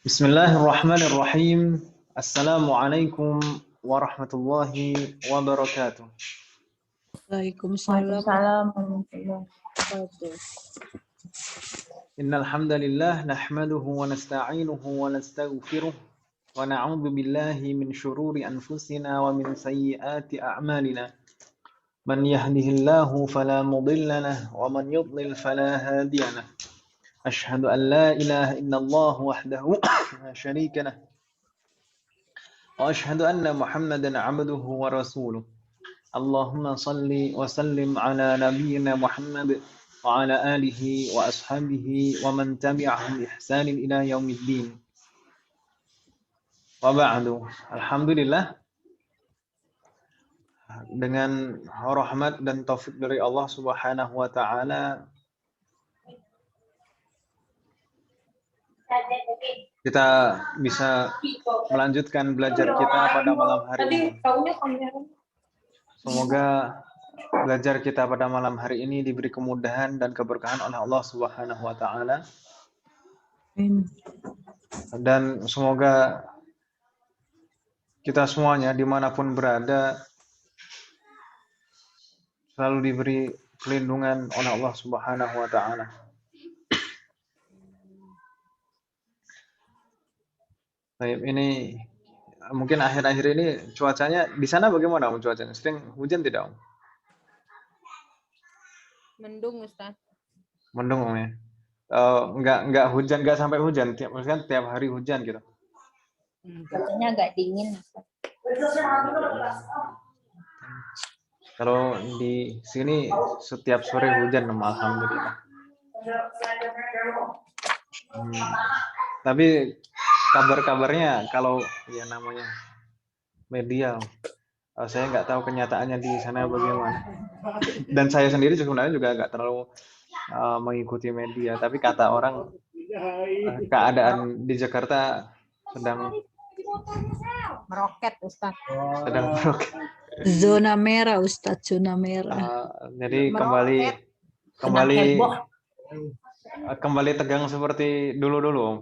Bismillahirrahmanirrahim. Assalamualaikum warahmatullahi wabarakatuh. Waalaikumsalam Waalaikumsalam warahmatullahi wabarakatuh. Innal hamdalillah nahmaduhu wa nasta'inuhu wa nastaghfiruh wa na'udzu billahi min shururi anfusina wa min sayyiati a'malina. Man yahdihillahu fala mudilla lahu wa man yudlil fala hadiya lahu. Ashhadu an la ilaha illallah wahdahu la syarika lahu. Wa ashhadu anna Muhammadan 'abduhu wa rasuluh. Allahumma salli wa sallim ala nabiyyina Muhammad wa ala alihi wa ashabihi wa man tabi'ahum bi ihsanin ila yaumiddin. Wa ba'du. Alhamdulillah, dengan rahmat dan taufik dari Allah Subhanahu wa taala kita bisa melanjutkan belajar kita pada malam hari ini. Semoga belajar kita pada malam hari ini diberi kemudahan dan keberkahan oleh Allah Subhanahu wa taala. Dan semoga kita semuanya dimanapun berada selalu diberi perlindungan oleh Allah Subhanahu wa taala. Baik, ini mungkin akhir-akhir ini cuacanya di sana bagaimana Om, cuacanya? Sering hujan tidak Om? Mendung, Ustaz. Mendung Om ya. Enggak hujan, enggak sampai hujan, maksudnya tiap hari hujan gitu. Cuacanya agak dingin. Kalau di sini setiap sore hujan, alhamdulillah. Tapi kabar-kabarnya kalau ya namanya media, saya nggak tahu kenyataannya di sana bagaimana. Dan saya sendiri sebenarnya juga nggak terlalu mengikuti media. Tapi kata orang keadaan di Jakarta sedang Meroket, Ustaz. sedang meroket. Zona merah, Ustadz, zona merah. Jadi kembali tegang seperti dulu-dulu Om.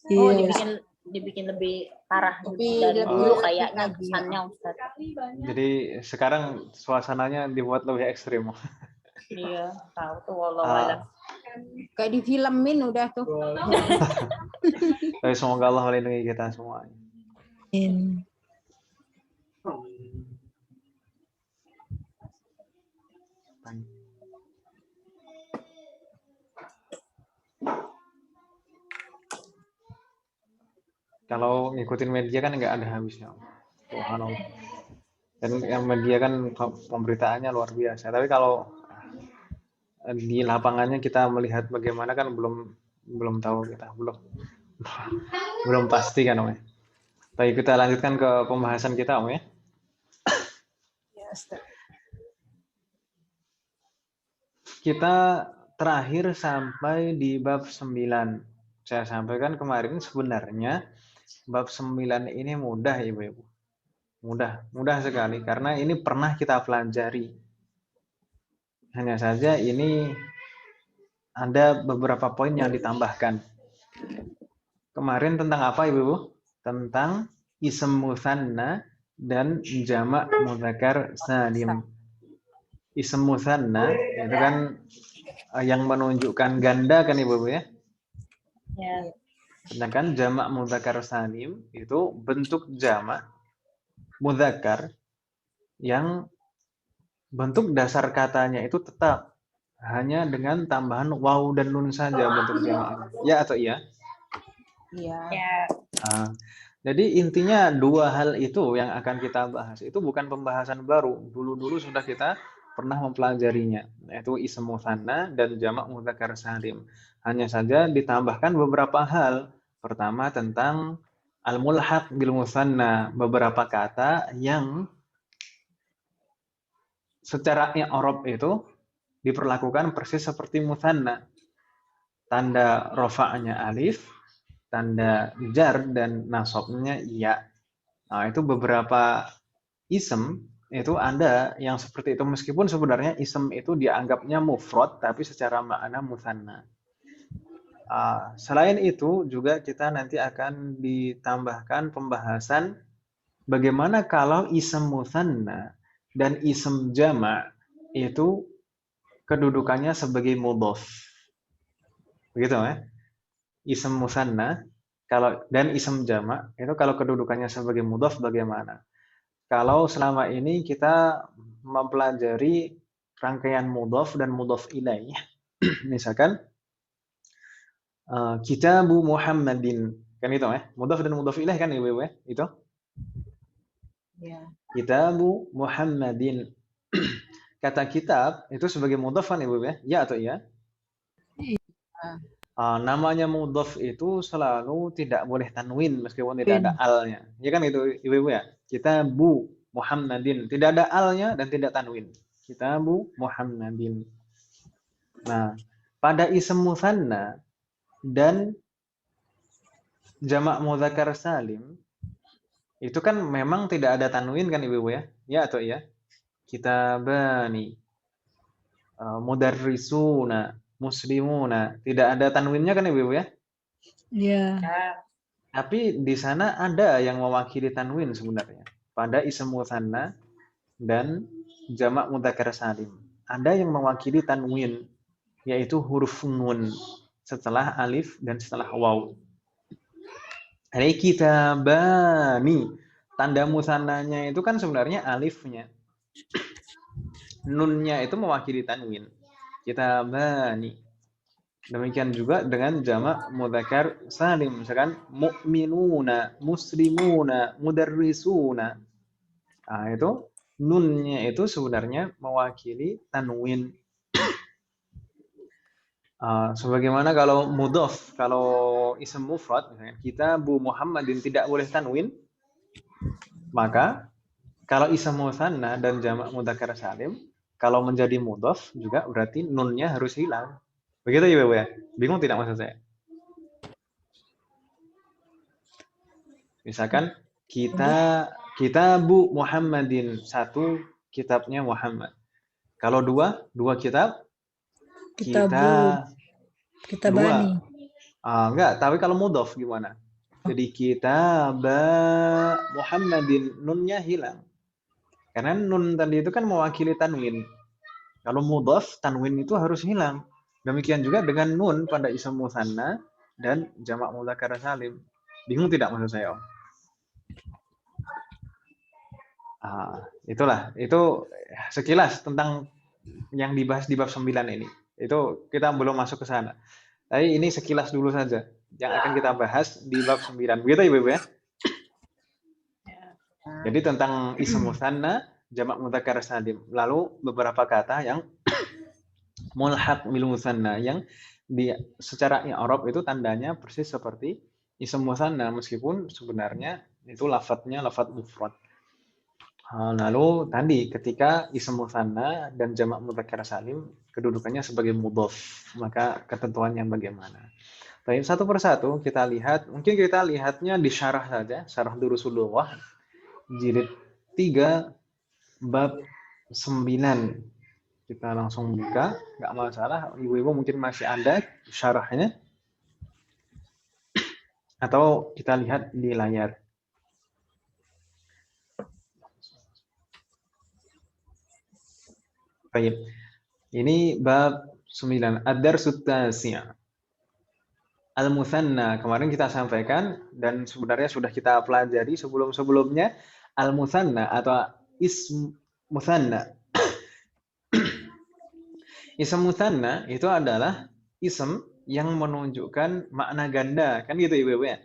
Oh, Iya. dibikin lebih parah Lebih dari dulu lebih kayaknya lagi. kesannya, Ustaz. Jadi sekarang suasananya dibuat lebih ekstrim. Iya, tahu tuh wallahualam. Kayak di filmin udah tuh. Tapi semoga Allah melindungi kita semua. Amin. Kalau ngikutin media kan nggak ada habisnya. Subhanallah. Dan yang media kan pemberitaannya luar biasa. Tapi kalau di lapangannya kita melihat bagaimana kan belum tahu kita, belum pasti kan Om ya. Baik, kita lanjutkan ke pembahasan kita Om ya. Ya, Ustaz. Kita terakhir sampai di bab 9. Saya sampaikan kemarin sebenarnya bab 9 ini mudah Ibu-ibu. Mudah sekali karena ini pernah kita pelajari. Hanya saja ini ada beberapa poin yang ditambahkan. Kemarin tentang apa Ibu-ibu? Tentang ism mutsanna dan jamak mudzakkar salim. Ism mutsanna itu kan yang menunjukkan ganda kan Ibu-ibu ya? Ya. Sedangkan jamak mudzakkar salim itu bentuk jamak mudzakkar yang bentuk dasar katanya itu tetap hanya dengan tambahan waw dan nun saja bentuk jamaknya. Ya atau iya? Iya. Ya. Nah, jadi intinya dua hal itu yang akan kita bahas. Itu bukan pembahasan baru. Dulu-dulu sudah kita pernah mempelajarinya, yaitu ism mutsanna dan jamak mudzakkar salim. Hanya saja ditambahkan beberapa hal. Pertama tentang al-mulhaq bil mutsanna, beberapa kata yang secara i'rab itu diperlakukan persis seperti mutsanna. Tanda rafa'nya alif, tanda jar dan nasabnya ya. Nah, itu beberapa ism itu ada yang seperti itu meskipun sebenarnya ism itu dianggapnya mufrad tapi secara makna mutsanna. Selain itu juga kita nanti akan ditambahkan pembahasan bagaimana kalau ism mutsanna dan ism jama' itu kedudukannya sebagai mudhaf. Begitu ya. Ism mutsanna dan ism jama' itu kalau kedudukannya sebagai mudhaf bagaimana? Kalau selama ini kita mempelajari rangkaian mudhaf dan mudhaf ilaih, misalkan kitabu Muhammadin, kan itu ya, mudhaf dan mudhaf ilaih kan ibu ya, itu Ya. kitabu Muhammadin. Kata kitab itu sebagai mudhaf kan ibu ya atau iya? Namanya mudhaf itu selalu tidak boleh tanwin meskipun tidak ada alnya, ya kan itu ibu ya. Kitabu Muhammadin, tidak ada alnya dan tidak tanwin. Kitabu Muhammadin. Nah, pada ism mutsanna dan jamak mudzakkar salim itu kan memang tidak ada tanwin kan ibu ya? Ya atau iya? Kitabani, mudarrisuna, muslimuna, tidak ada tanwinnya kan ibu ya? Ya. Tapi di sana ada yang mewakili tanwin sebenarnya pada ism mutsanna dan jamak mudzakkar salim. Ada yang mewakili tanwin, yaitu huruf nun setelah alif dan setelah waw. Ini kitabani, tanda musannanya itu kan sebenarnya alifnya. Nunnya itu mewakili tanwin. Kitabani. Demikian juga dengan jamak mudzakkar salim, misalkan mu'minuna, muslimuna, mudarrisuna. Nah, itu nunnya itu sebenarnya mewakili tanwin. Sebagaimana kalau mudhaf, kalau ism mufrad misalnya kitabu Muhammadin tidak boleh tanwin, maka kalau ism mutsanna dan jamak mudzakkar salim kalau menjadi mudhaf juga berarti nunnya harus hilang. Begitu ya, Bu ya? Bingung tidak maksud saya? Misalkan kitabu Muhammadin, satu kitabnya Muhammad. Kalau dua kitab Kitabani. Enggak, tapi kalau mudhaf gimana? Jadi kitaba Muhammadin, nunnya hilang. Karena nun tadi itu kan mewakili tanwin. Kalau mudhaf, tanwin itu harus hilang. Demikian juga dengan nun pada ism mutsanna dan jamak mudzakkar salim. Bingung tidak maksud saya, Om? Itu sekilas tentang yang dibahas di bab 9 ini. Itu kita belum masuk ke sana. Tapi ini sekilas dulu saja yang akan kita bahas di bab 9. Begitu ya, Ibu ya? Jadi tentang ism mutsanna, jamak mudzakkar salim. Lalu beberapa kata yang mulhaq bil mutsanna yang secara i'rab itu tandanya persis seperti ism mutsanna meskipun sebenarnya itu lafadznya lafadz mufrad. Lalu tadi ketika ism mutsanna dan jamak mudzakkar salim kedudukannya sebagai mudhaf, maka ketentuannya bagaimana? Baik, satu persatu kita lihat, mungkin kita lihatnya di syarah saja, syarah Durusul Lughah jilid 3 bab 9. Kita langsung buka, nggak masalah, ibu-ibu mungkin masih ada syarahnya atau kita lihat di layar. Baik. Ini bab 9, ad-darsut tasi'. Al-mutsanna, kemarin kita sampaikan dan sebenarnya sudah kita pelajari sebelum-sebelumnya. Al-mutsanna atau ism mutsanna. Ism mutsanna itu adalah ism yang menunjukkan makna ganda, kan gitu Ibu ya?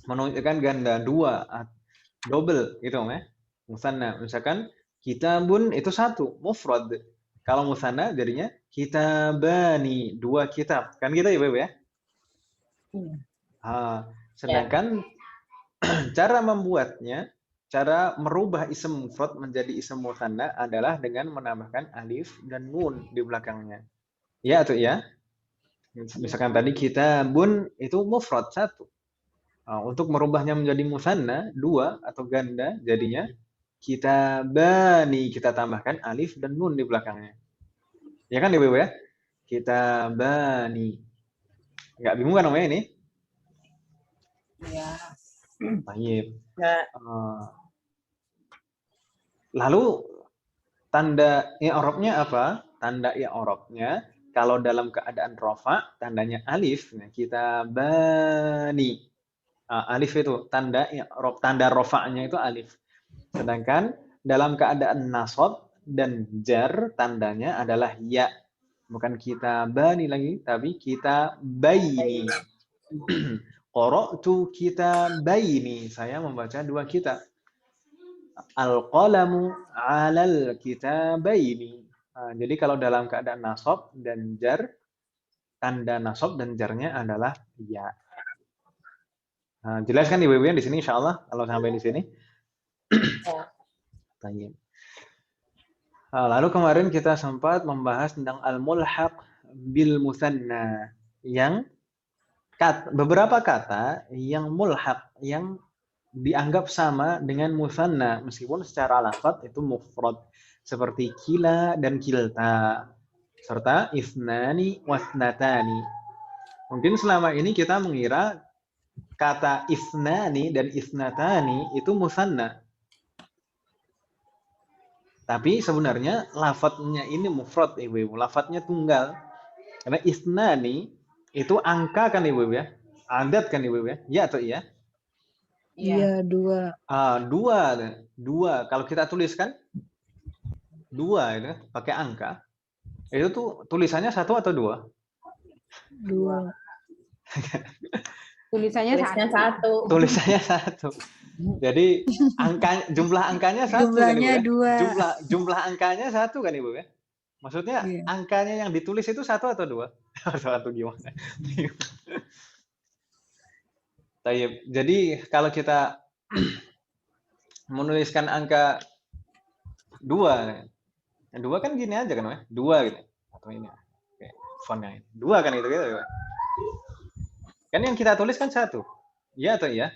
Menunjukkan ganda, dua, double gitu ya. Mutsanna, misalkan kitabun itu satu, mufrad. Kalau mutsanna jadinya kitabani, dua kitab. Kan gitu ya, Ibu ya? Sedangkan cara membuatnya, cara merubah ism mufrad menjadi ism mutsanna adalah dengan menambahkan alif dan nun di belakangnya. Ya atau ya? Misalkan tadi kitabun itu mufrad satu. Untuk merubahnya menjadi mutsanna, dua atau ganda, jadinya kitabani, kita tambahkan alif dan nun di belakangnya. Ya kan Ibu ya? Kitabani. Nggak bingung kan namanya ini? Iya. Baik. Nggak. Lalu tanda i'rabnya apa? Tanda i'rabnya kalau dalam keadaan rofa tandanya alif. Nah, kita bani. Alif itu tanda i'rab, tanda rofa'nya itu alif. Sedangkan dalam keadaan nasab dan jar tandanya adalah ya. Bukan kita bani lagi, tapi kita baini. Qara'tu kitabaini. Saya membaca dua kitab. Al-qalamu 'alal kitabaini. Jadi kalau dalam keadaan nasab dan jar, tanda nasab dan jarnya adalah ya. Jelas kan Ibu-ibu yang di sini insyaallah kalau sampai di sini? Ya. Baik. Lalu kemarin kita sempat membahas tentang al-mulhaq bil musanna yang beberapa kata yang mulhaq yang dianggap sama dengan musanna meskipun secara lafaz itu mufrad seperti kila dan kilta serta isnani wasnatani. Mungkin selama ini kita mengira kata isnani dan isnatani itu musanna. Tapi sebenarnya lafadznya ini mufrad Ibu-ibu, lafadznya tunggal. Karena isnani itu angka kan Ibu-ibu ya? Adat kan Ibu-ibu ya? Ya atau iya? Iya, dua. Dua. Kalau kita tuliskan dua itu pakai angka, itu tuh tulisannya satu atau dua? Dua. Tulisannya Satu. Tulisannya satu. Jadi jumlah angkanya satu kan Ibu Jumlahnya ya? dua. Jumlah angkanya satu kan Ibu ya? Maksudnya Iya. angkanya yang ditulis itu satu atau dua? Satu gimana? Tayyib. Jadi kalau kita menuliskan angka dua kan gini aja kan, dua gitu. Atau ini, oke, fontnya ini. Dua kan gitu. Kan yang kita tulis kan satu. Iya atau iya?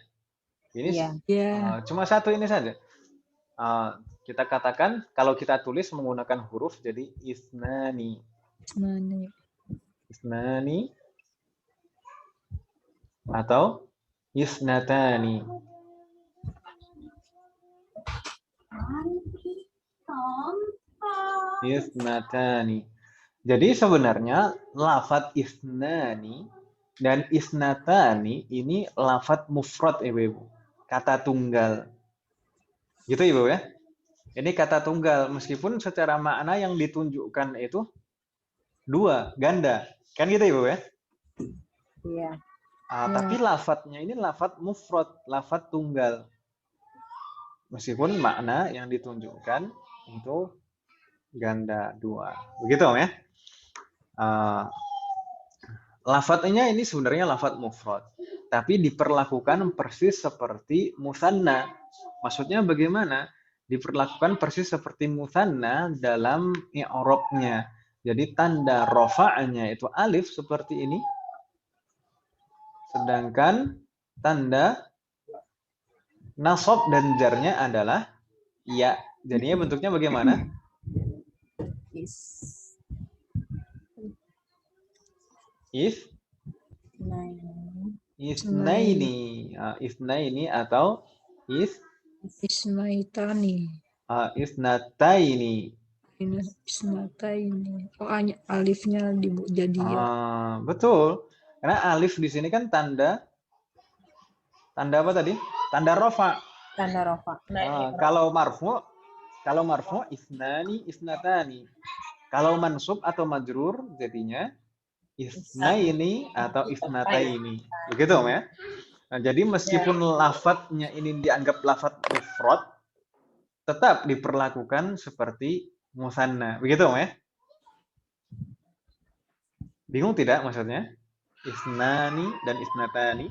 Ini Iya. cuma satu ini saja. Kita katakan kalau kita tulis menggunakan huruf jadi isnani. Isnani atau isnatani. Isnatani. Jadi sebenarnya lafadz isnani dan isnatani ini lafadz mufrad Ibu. Kata tunggal. Gitu Ibu ya. Ini kata tunggal meskipun secara makna yang ditunjukkan itu dua, ganda. Kan gitu Ibu ya? Iya. Tapi lafadznya ini lafadz mufrad, lafadz tunggal. Meskipun makna yang ditunjukkan itu ganda dua. Begitu Om ya? Lafadznya ini sebenarnya lafadz mufrad. Tapi diperlakukan persis seperti musanna. Maksudnya bagaimana? Diperlakukan persis seperti musanna dalam i'rabnya. Jadi tanda rofa'nya itu alif seperti ini. Sedangkan tanda nasab dan jarnya adalah ya. Jadinya bentuknya bagaimana? Isnaini atau Isnaitani. Isnataini. Isnataini. Oh, alifnya jadi ya. Betul. Karena alif di sini kan tanda apa tadi? Tanda rofa. Tanda rofa. Kalau marfu isnani isnatani. Kalau mansub atau majrur jadinya isnaini atau isnataini. Begitu Om ya? Nah, jadi meskipun lafadznya ini dianggap lafadz mufrad, tetap diperlakukan seperti musanna. Begitu Om ya? Bingung tidak maksudnya? Isnani dan isnatani.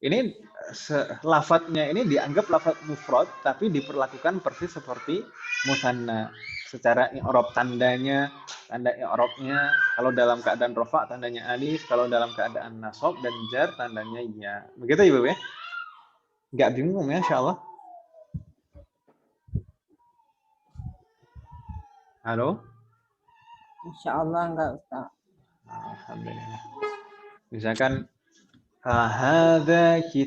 Ini lafadznya ini dianggap lafadz mufrad tapi diperlakukan persis seperti musanna. Secara i'rab tanda i'rabnya kalau dalam keadaan rofa tandanya alif, kalau dalam keadaan nasab dan jar tandanya ya. Begitu Ibu ya? Enggak bingung ya insyaallah. Halo? Insyaallah enggak Ustaz. Alhamdulillah. Misalkan hadani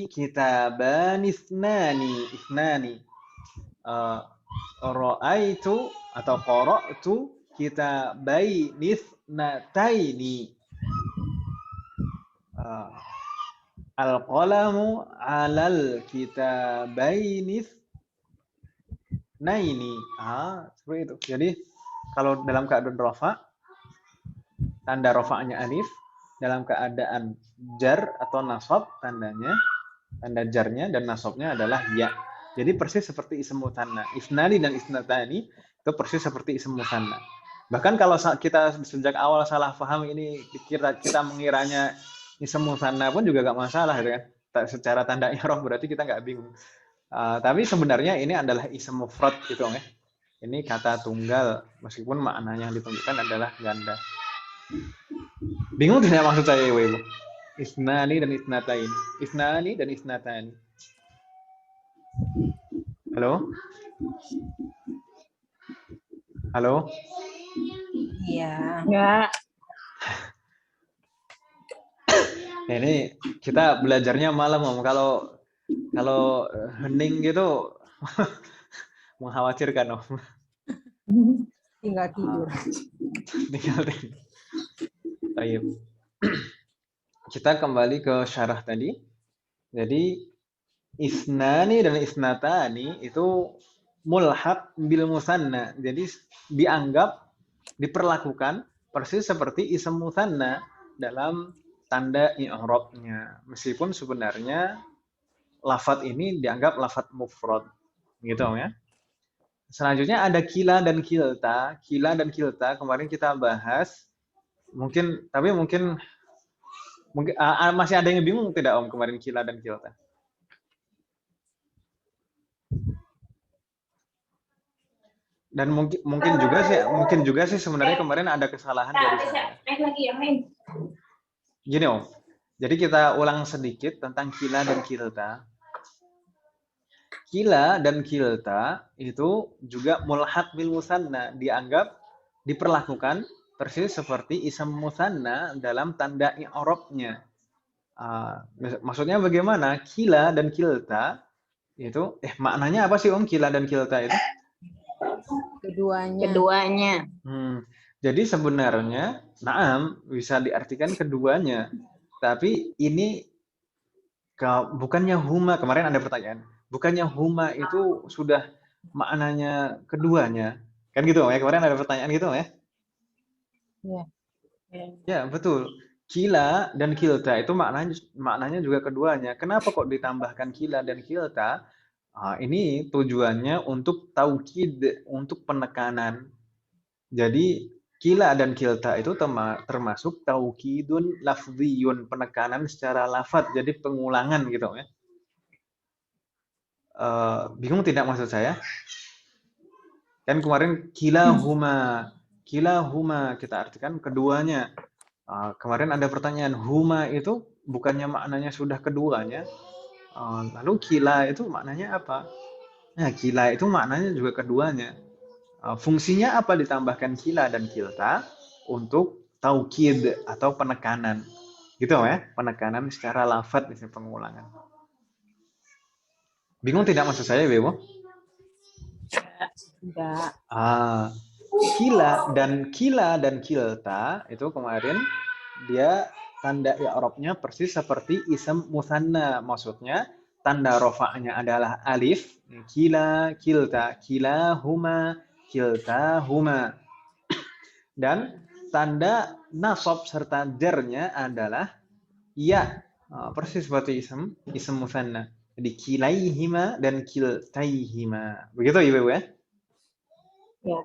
kitabani ithnani. Ra'aitu atau qara'tu kitabaini ithnataini. Al-qalamu 'alal kitabaini itsnaini. Seperti itu. Jadi kalau dalam keadaan rafa, tanda rafa'nya alif, dalam keadaan jar atau nasab, tanda jarnya dan nasabnya adalah ya. Jadi persis seperti ism mutsanna. Isnani dan isnatani itu persis seperti ism mutsanna. Bahkan kalau kita sejak awal salah paham ini, kita mengiranya ism mutsanna pun juga gak masalah, gitu kan. Secara tanda i'rab berarti kita nggak bingung. Tapi sebenarnya ini adalah ism mufrad gitu ya. Ini kata tunggal meskipun maknanya yang ditunjukkan adalah ganda. Bingung tidak maksud saya, Ibu? Isnani dan isnatain. Isnani dan isnatani. Halo? Halo? Iya. Enggak. Ini kita belajarnya malam, Om. Kalau hening gitu mengkhawatirkan, Om. Tinggal tidur. Tinggal tidur. Baik. Kita kembali ke syarah tadi. Jadi isnani dan isnatani itu mulhaq bil musanna. Jadi diperlakukan persis seperti ism musanna dalam tanda i'rabnya. Meskipun sebenarnya lafadz ini dianggap lafadz mufrad. Gitu ya. Selanjutnya ada kila dan kilta. Kila dan kilta kemarin kita bahas. Mungkin masih ada yang bingung tidak, Om, kemarin kila dan kilta? Dan mungkin juga sih sebenarnya kemarin ada kesalahan dari saya. Gini, Om. Jadi kita ulang sedikit tentang kila dan kilta. Kila dan kilta itu juga mulhaq bil musanna, diperlakukan persis seperti ism musanna dalam tanda i'rabnya. Maksudnya bagaimana? Kila dan kilta itu maknanya apa sih, Om, kila dan kilta itu? Keduanya. Jadi sebenarnya bisa diartikan keduanya. Tapi ini bukannya huma, kemarin ada pertanyaan. Bukannya huma itu sudah maknanya keduanya. Kan gitu, ya? Kemarin ada pertanyaan gitu, ya? Iya. Ya, betul. Kila dan kilta itu maknanya juga keduanya. Kenapa kok ditambahkan kila dan kilta? Ini tujuannya untuk taukid, untuk penekanan. Jadi kila dan kilta itu termasuk taukidun lafziyun, penekanan secara lafaz, jadi pengulangan gitu ya. Bingung tidak maksud saya? Kan kemarin kilahuma kita artikan keduanya. Kemarin ada pertanyaan, huma itu bukannya maknanya sudah keduanya? Lalu kila itu maknanya apa? Nah, kila itu maknanya juga keduanya. Fungsinya apa ditambahkan kila dan kilta? Untuk taukid atau penekanan. Gitu ya, penekanan secara lafaz, misalnya pengulangan. Bingung tidak maksud saya, Bebo? Enggak. Kila dan kilta itu kemarin dia tanda i'rabnya persis seperti ism musanna. Maksudnya tanda rafa'nya adalah alif. Kila, kilta, kilahuma, kiltahuma. Dan tanda nasab serta jarnya adalah ya. Persis seperti ism musanna. Jadi kilaihima dan kiltaihima. Begitu ya, Ibu ya? Ya.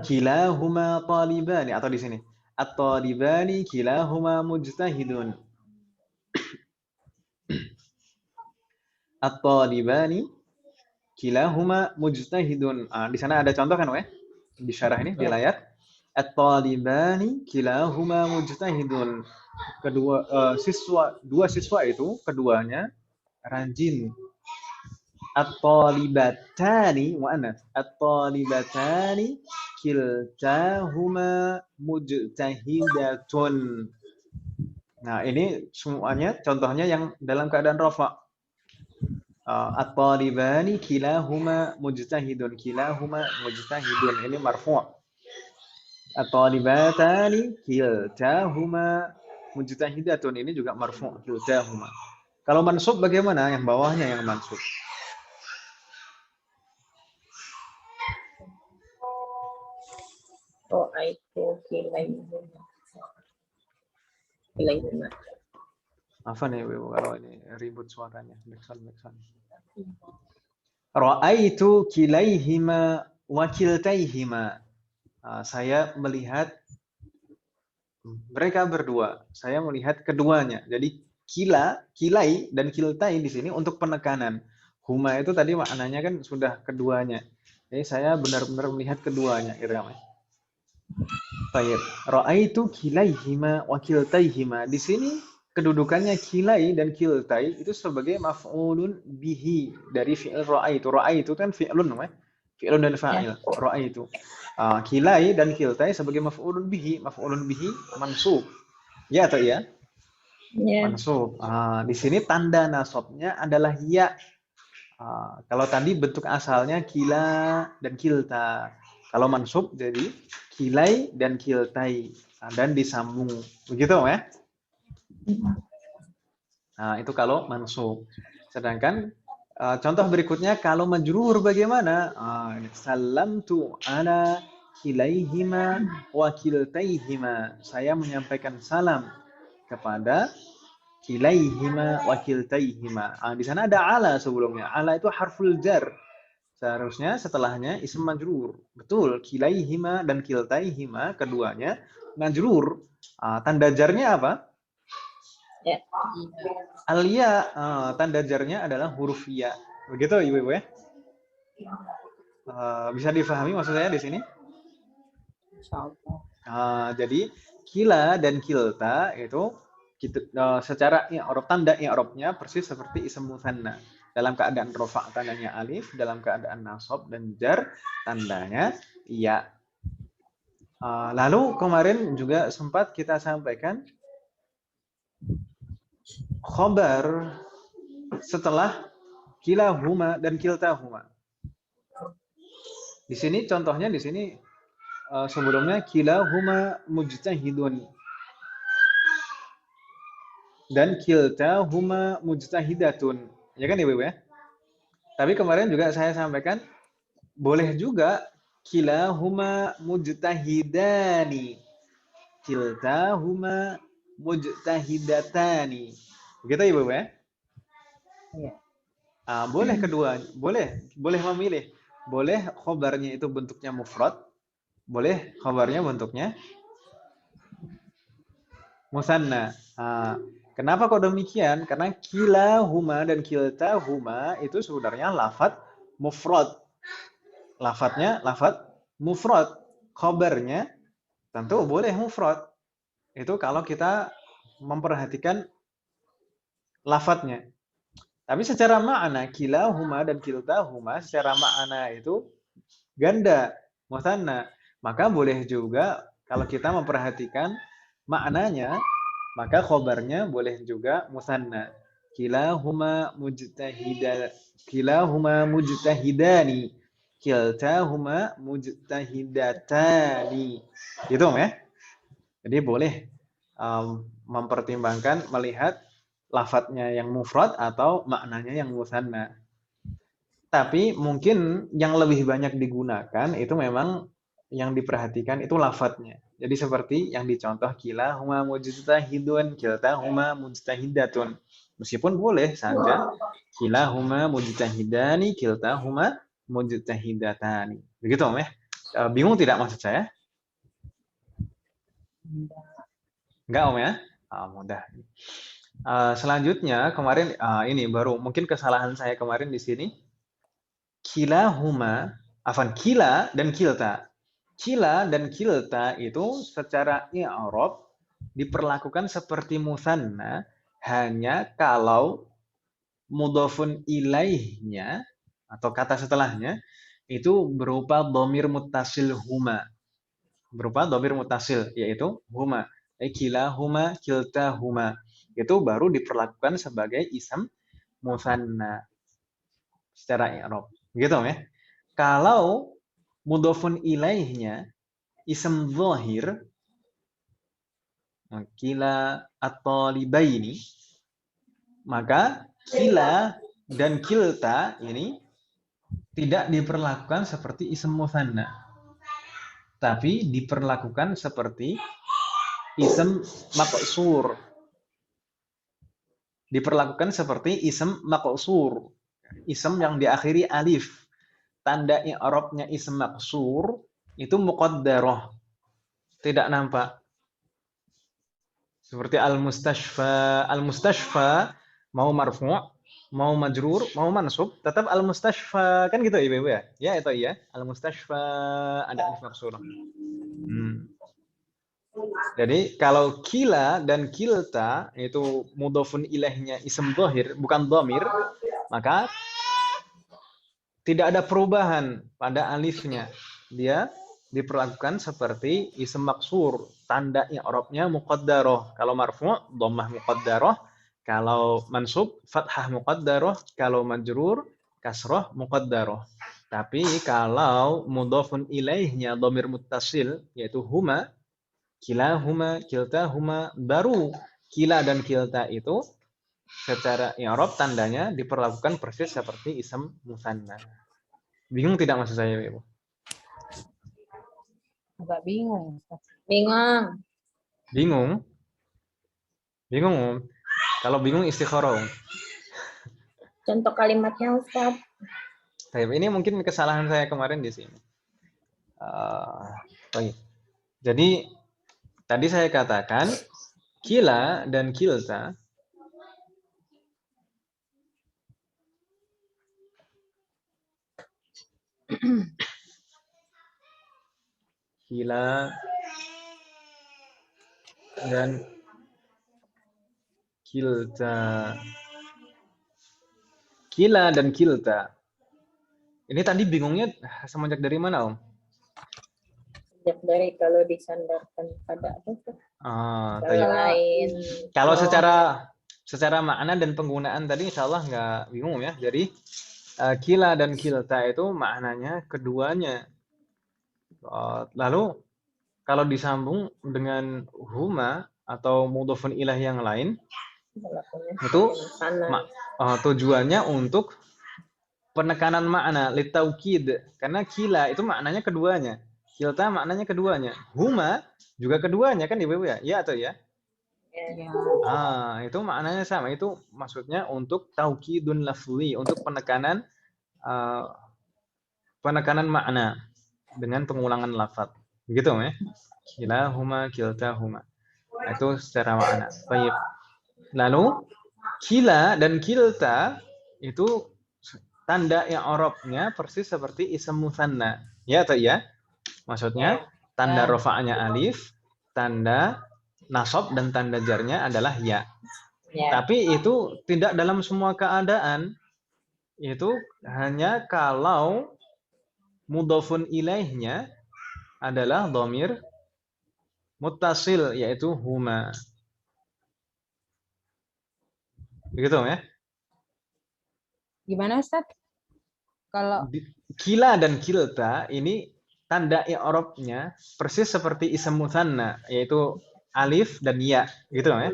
Kilahuma talibani, atau di sini at-talibani kilahuma mujtahidun. At-talibani kilahuma mujtahidun. Di sana ada contoh kan, Weh? Di syarah ini di layar. At-talibani kilahuma mujtahidun. Dua siswa itu keduanya rajin. At-talibatani mu'annas. At-talibatani kiltahuma mujtahidatun. Nah, ini semuanya contohnya yang dalam keadaan rafa. At-talibani kilahuma mujtahidun. Kilahuma mujtahidun. Ini marfu'. At-talibatani kiltahuma mujtahidatun. Ini juga marfu'. Kiltahuma. Kalau mansub bagaimana? Yang bawahnya yang mansub. Ra'aitu kilaihima. Kilaihima. Apa nih Ibu kalau ini ribut suaranya? Backsound. Ra'aitu kilaihima wa kiltaihima. Saya melihat mereka berdua. Saya melihat keduanya. Jadi kilai dan kiltai di sini untuk penekanan. Huma itu tadi maknanya kan sudah keduanya. Jadi saya benar-benar melihat keduanya. Baik. Ra'aitu kilaihima wa kiltaihima. Di sini kedudukannya kilai dan kiltai itu sebagai maf'ulun bihi dari fi'il ra'aitu. Ra'aitu kan fi'lun namanya. Fi'lun dan fa'il. Ra'aitu. Kilai dan kiltai sebagai maf'ulun bihi. Maf'ulun bihi mansub. Ya atau iya? Ya. Mansub. Di sini tanda nasabnya adalah ya. Kalau tadi bentuk asalnya kila dan kilta. Kalau mansub jadi kilai dan kiltai. Dan disambung. Begitu ya? Nah, itu kalau mansub. Sedangkan contoh berikutnya kalau majrur bagaimana? Salamtu ala kilaihima wa kiltaihima. Saya menyampaikan salam kepada kilaihima wa kiltaihima. Di sana ada ala sebelumnya. Ala itu harful jar. Seharusnya setelahnya ism majrur. Betul, kilaihima dan kiltaihima keduanya majrur. Tanda jarnya apa? Ya. Al-ya, tanda jarnya adalah huruf ya. Begitu Ibu-ibu ya? Bisa difahami maksud saya di sini? Jadi kila dan kilta itu secara i'rab tanda i'rabnya persis seperti ism mutsanna. Dalam keadaan rafa tandanya alif, dalam keadaan nasab dan jar tandanya ya. Lalu kemarin juga sempat kita sampaikan khobar setelah kilahuma dan kiltahuma. Di sini contohnya di sini sebelumnya kilahuma mujtahidun dan kiltahuma mujtahidatun. Ya kan Ibu ya? Tapi kemarin juga saya sampaikan boleh juga kilahuma mujtahidani. Kiltahuma mujtahidatani. Begitu Ibu ya? Iya. Boleh kedua, boleh memilih. Boleh khobarnya itu bentuknya mufrad, boleh khobarnya bentuknya musanna. Kenapa kok demikian? Karena kilahuma dan kiltahuma itu sebenarnya lafadz mufrad. Lafadznya lafadz mufrad. Khobarnya tentu boleh mufrad. Itu kalau kita memperhatikan lafadznya. Tapi secara makna kilahuma dan kiltahuma secara makna itu ganda, musanna. Maka boleh juga kalau kita memperhatikan maknanya, maka khobarnya boleh juga musanna. Kilahuma mujtahidani. Kiltahuma mujtahidatani. Gitu ya. Jadi boleh mempertimbangkan melihat lafadznya yang mufrad atau maknanya yang musanna. Tapi mungkin yang lebih banyak digunakan itu memang yang diperhatikan itu lafadznya. Jadi seperti yang dicontoh kilahuma mujtahidun, kiltahuma mujtahidatun. Meskipun boleh saja kilahuma mujtahidani, kiltahuma mujtahidatani. Begitu Om ya? Bingung tidak maksud saya? Enggak Om ya? Mudah. Selanjutnya kemarin ini baru mungkin kesalahan saya kemarin di sini. Kilahuma, kila dan kilta. Kila dan kilta itu secara i'rab diperlakukan seperti musanna hanya kalau mudhafun ilaihnya atau kata setelahnya itu berupa dhamir muttasil huma. berupa dhamir muttasil, yaitu huma. Kilahuma, kiltahuma. Itu baru diperlakukan sebagai ism musanna secara i'rab. Gitu ya. Kalau mudhofun ilaihnya ism zahir, kila at-talibaini, maka kila dan kilta ini tidak diperlakukan seperti ism musanna, tapi diperlakukan seperti ism maqsur. Diperlakukan seperti ism maqsur. Ism yang diakhiri alif. Tanda i'rabnya ism maqsur itu muqaddarah. Tidak nampak. Seperti al-mustashfa. Al-mustashfa mau marfu', mau majrur, mau mansub, tetap al-mustashfa. Kan gitu Ibu ya? Ya itu ya. Al-mustashfa ada alif maqsurah. Jadi kalau kila dan kilta itu mudhofun ilaihnya ism dhahir, bukan dhamir, maka tidak ada perubahan pada alifnya. Dia diperlakukan seperti ism maksur, tanda i'rabnya muqaddarah. Kalau marfu' dhammah muqaddarah, kalau mansub fathah muqaddarah, kalau majrur kasrah muqaddarah. Tapi kalau mudhofun ilaihnya dhamir muttasil yaitu huma, kilahuma, kiltahuma, baru kila dan kilta itu secara i'rab tandanya diperlakukan persis seperti ism musanna. Bingung tidak maksud saya, Ibu? Agak bingung. Bingung. Bingung? Bingung, Om? Kalau bingung istikharah, Om. Contoh kalimatnya Ustaz. Ini mungkin kesalahan saya kemarin di sini. Jadi tadi saya katakan kila dan kilta kila dan kilta. Kila dan kilta. Ini tadi bingungnya semenjak dari mana, Om? Sejak dari kalau disandarkan pada apa tuh? Lain. Kalau secara makna dan penggunaan tadi insya Allah nggak bingung ya. Jadi kila dan kilta itu maknanya keduanya. Lalu kalau disambung dengan huma atau mudhofun ilah yang lain, itu tujuannya untuk penekanan makna, litaukid. Karena kila itu maknanya keduanya. Kilta maknanya keduanya. Huma juga keduanya kan Ibu ya? Ya atau ya? Ya. Itu maknanya sama. Itu maksudnya untuk taukidun lafzi, untuk penekanan makna dengan pengulangan lafaz. Begitu ya? Kilahuma, kiltahuma. Itu secara makna. Baik. Lalu kila dan kilta itu tanda i'rabnya persis seperti ism musanna. Ya atau ya? Maksudnya tanda rafa'nya alif, tanda nasab dan tanda jarnya adalah ya. Tapi itu tidak dalam semua keadaan. Itu hanya kalau mudhofun ilaihnya adalah dhamir muttasil yaitu huma. Begitu ya? Gimana Ustaz? Kalau kila dan kilta ini tanda i'rabnya persis seperti ism musanna yaitu alif dan ya, gitu ya.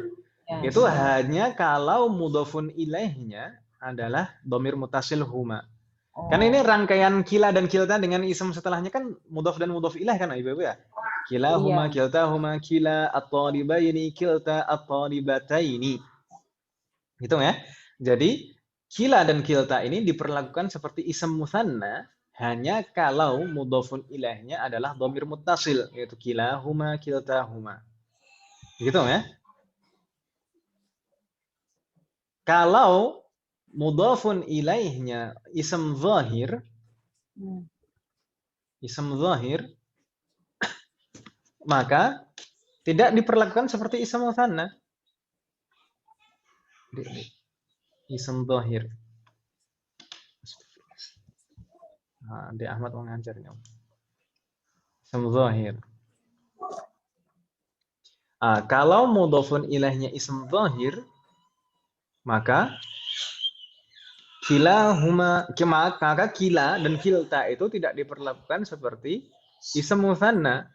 Itu hanya kalau mudhofun ilaihnya adalah dhamir muttasil huma. Kan ini rangkaian kila dan kilta dengan ism setelahnya kan mudhof dan mudhof ilaih kan Ibu ya? Kila huma, kilta huma, kila at-talibaini, kilta at-talibataini. Gitu ya. Jadi kila dan kilta ini diperlakukan seperti ism musanna hanya kalau mudhofun ilaihnya adalah dhamir muttasil yaitu kila huma, kilta huma. Gitu ya. Kalau mudhafun ilaihnya ism zahir, maka tidak diperlakukan seperti ism musanna. Ism zahir. Di Ahmad mau ngajarnya. Ism zahir. Kalau mudhofun ilaihnya ism zahir, maka maka kila dan kilta itu tidak diperlakukan seperti ism mutsanna.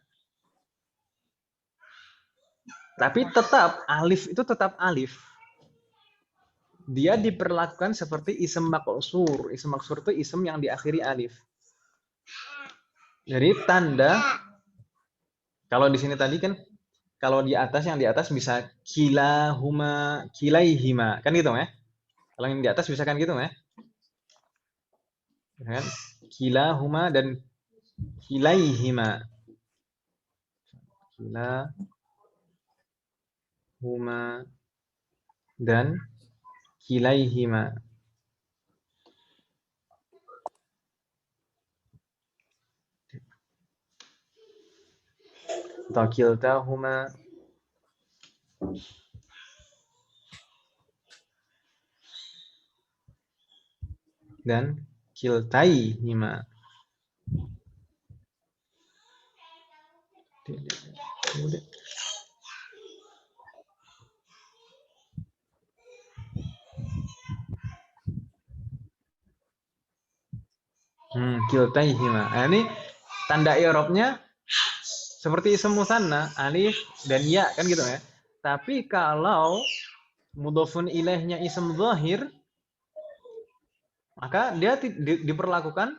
Tapi tetap alif itu tetap alif. Dia diperlakukan seperti ism maqsur. Ism maqsur itu ism yang diakhiri alif. Jadi tanda, kalau di sini tadi kan, kalau di atas, yang di atas bisa kilahuma, kilaihima, kan gitu ya? Kalau yang di atas bisa kan gitu ya? Kan? Kilahuma dan kilaihima. Kilahuma dan kilaihima. Atau kiltahuma dan kiltaihima. Kiltaihima. Nah, ini tanda i'rabnya seperti ism mutsanna, alif dan ya kan gitu ya. Tapi kalau mudhofun ilaihnya ism zahir, maka dia diperlakukan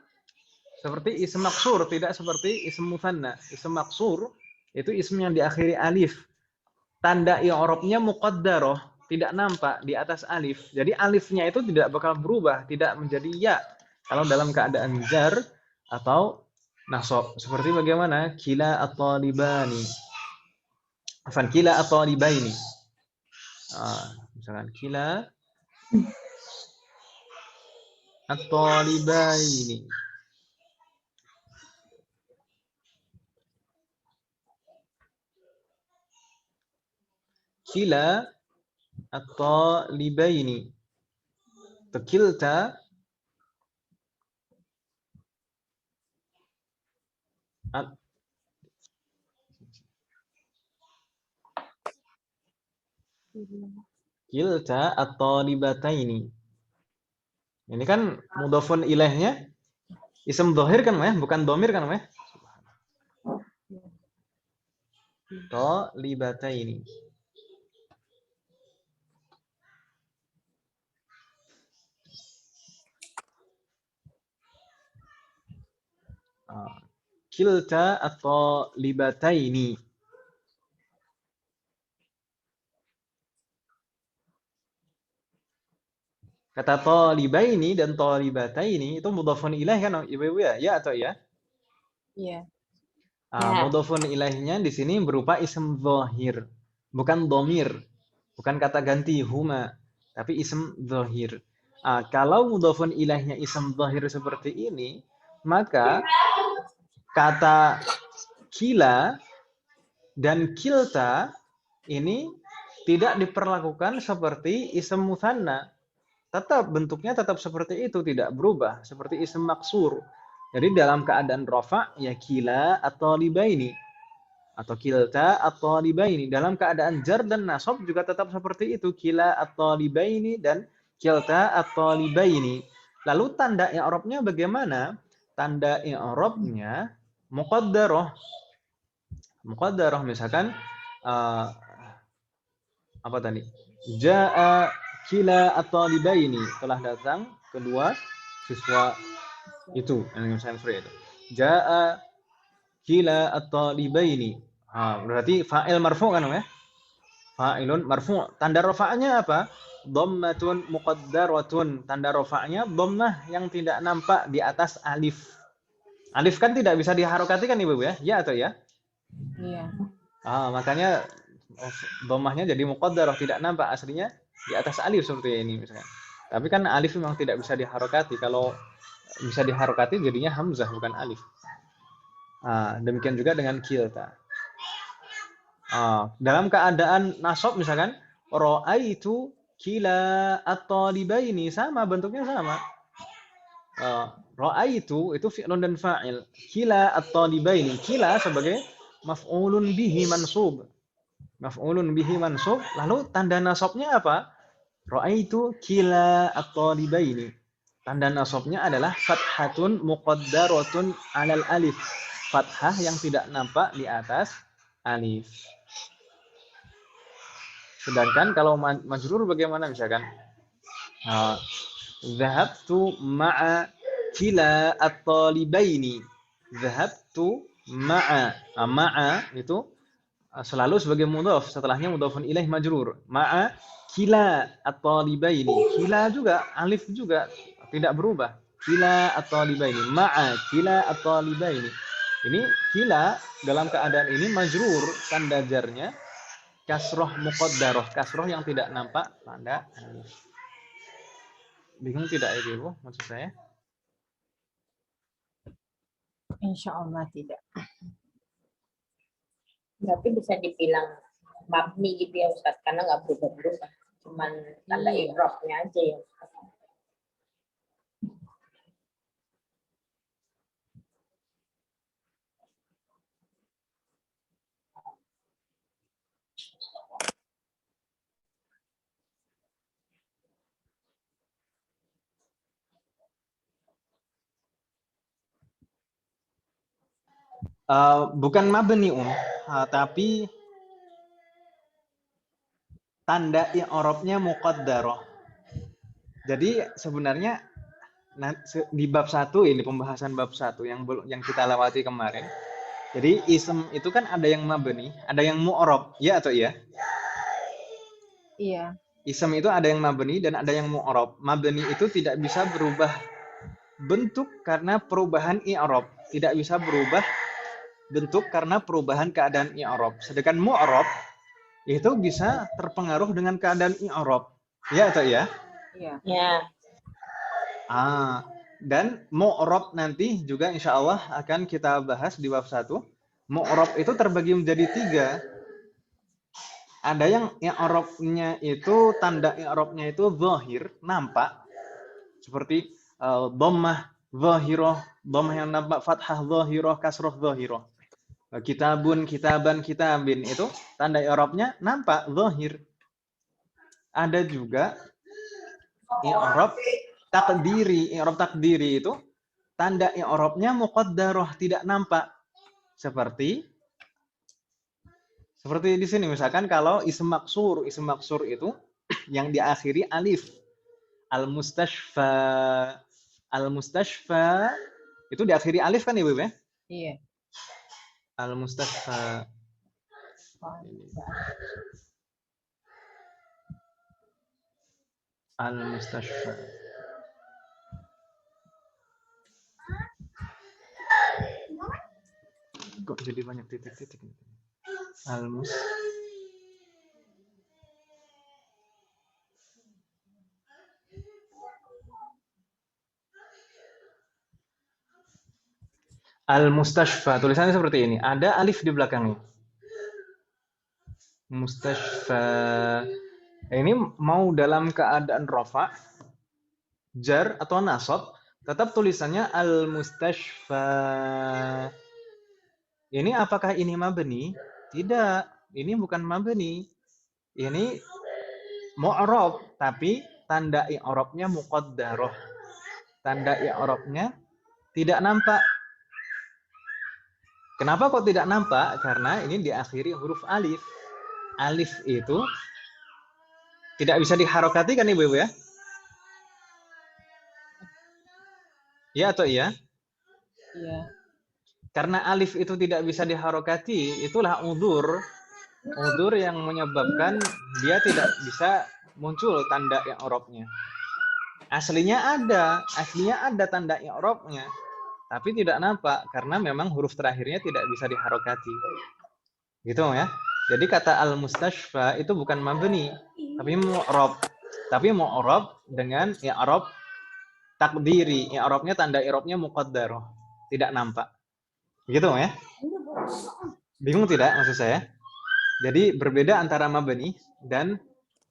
seperti ism maksur, tidak seperti ism mutsanna. Ism maksur itu ism yang diakhiri alif. Tanda i'rabnya muqaddarah, tidak nampak di atas alif. Jadi alifnya itu tidak bakal berubah, tidak menjadi ya. Kalau dalam keadaan jar atau nasab. Seperti bagaimana? Kila at-talibani. Afan kila at-talibaini. Misalkan kila at-talibaini. Kila at-talibaini. Kilta kilta at-talibataini. Ini kan mudhofun ilaihnya ism dhahir kan, bukan dhamir kan, talibataini. Kilta at-talibataini. Kata talibaini dan talibataini itu mudhafun ilaih kan, Ibu-ibu ya? Ya atau ya? Iya. Mudhafun ilaihnya di sini berupa ism zahir, bukan dhamir, bukan kata ganti huma, tapi ism zahir. Kalau mudhafun ilaihnya ism zahir seperti ini, maka kata kila dan kilta ini tidak diperlakukan seperti ism mutsanna. Tetap bentuknya tetap seperti itu, tidak berubah, seperti ism maksur. Jadi dalam keadaan rafa ya kila at-talibaini atau kilta at-talibaini. Dalam keadaan jar dan nasab juga tetap seperti itu, kila at-talibaini dan kilta at-talibaini. Lalu tanda i'rabnya bagaimana? Tanda i'rabnya muqaddarah. Muqaddarah misalkan apa tadi? Jaa kila at-talibaini, telah datang kedua siswa itu yang saya itu. Jaa kila at-talibaini. Berarti fa'il marfu kan ya? Fa'ilun marfu. Tanda rafa'nya apa? Dhammatun muqaddaratun. Tanda rafa'nya dhammah yang tidak nampak di atas alif. Alif kan tidak bisa diharokati kan Ibu ya? Ya atau ya? Iya. Makanya dhammahnya jadi muqaddarah, tidak nampak aslinya di atas alif seperti ini misalkan. Tapi kan alif memang tidak bisa diharokati. Kalau bisa diharokati jadinya hamzah bukan alif. Demikian juga dengan kilta. Dalam keadaan nasab misalkan ra'aitu kila at-talibaini, sama bentuknya sama. Ra'aitu itu fi'lun dan fa'il. Kila at-talibaini, kila sebagai maf'ulun bihi mansub. Maf'ulun bihi mansub, lalu tanda nasabnya apa? Ra'aitu kila at-talibaini. Tanda nasabnya adalah fathatun muqaddaratun 'alal alif. Fathah yang tidak nampak di atas alif. Sedangkan kalau majrur bagaimana misalkan? Dhahabtu ma'a kila at-talibaini. Dhahabtu ma'a. Ma'a itu selalu sebagai mudhaf, setelahnya mudhafun ilaih majrur. Ma'a kila at-talibaini. Kila juga alif juga tidak berubah. Kila at-talibaini. Ma'a kila at-talibaini. Ini kila dalam keadaan ini majrur, tanda jarnya kasroh muqaddarah, kasroh yang tidak nampak tanda alif. Bingung tidak ya Ibu maksud saya? Insya Allah tidak. Tapi bisa dibilang mabni gitu ya Ustaz, karena nggak berubah-berubah. Cuman tanda Iya. i'rabnya aja ya Ustaz. Bukan mabni tapi tanda i'rabnya muqaddarah. Jadi sebenarnya di bab 1 ini pembahasan bab 1 yang kita lewati kemarin. Jadi ism itu kan ada yang mabni, ada yang mu'rab, ya atau iya? Iya. Ism itu ada yang mabni dan ada yang mu'rab. Mabni itu tidak bisa berubah bentuk karena perubahan i'rab, tidak bisa berubah bentuk karena perubahan keadaan i'rab. Sedangkan mu'rab itu bisa terpengaruh dengan keadaan i'rab. Ya atau iya? Iya. Ya. Dan mu'rab nanti juga insya Allah akan kita bahas di bab 1. Mu'rab itu terbagi menjadi 3. Ada yang i'rabnya itu, tanda i'rabnya itu zahir, nampak. Seperti dhammah zahirah, dhammah yang nampak, fathah zahirah, kasrah zahirah. Kitabun, kitaban, kitabin, itu tanda i'rabnya nampak, zahir. Ada juga i'rab takdiri. I'rab takdiri itu tanda i'rabnya muqaddarah, tidak nampak. Seperti di sini misalkan kalau ism maksur itu yang diakhiri alif. Al-mustashfa itu diakhiri alif kan Ibu ya? Iya. Al-mustashfa. Al-mustashfa. Kok jadi banyak titik-titik? Al-mustashfa, tulisannya seperti ini. Ada alif di belakangnya. Mustashfa. Ini mau dalam keadaan rafa, jar atau nasab, tetap tulisannya al-mustashfa. Ini apakah ini mabni? Tidak, ini bukan mabni. Ini mu'rab, tapi tanda i'rabnya muqaddarah. Tanda i'rabnya tidak nampak. Kenapa kok tidak nampak? Karena ini diakhiri huruf alif. Alif itu tidak bisa diharokati kan Ibu ya? Ya atau iya? Iya. Karena alif itu tidak bisa diharokati, itulah udzur yang menyebabkan dia tidak bisa muncul tanda i'rabnya. Aslinya ada tanda i'rabnya, tapi tidak nampak karena memang huruf terakhirnya tidak bisa diharokati. Gitu ya. Jadi kata al-mustashfa itu bukan mabni, tapi mu'rab. Tapi mu'rab dengan i'rab takdiri. I'rabnya tanda i'rabnya muqaddarah, tidak nampak. Gitu ya. Bingung tidak maksud saya? Jadi berbeda antara mabni dan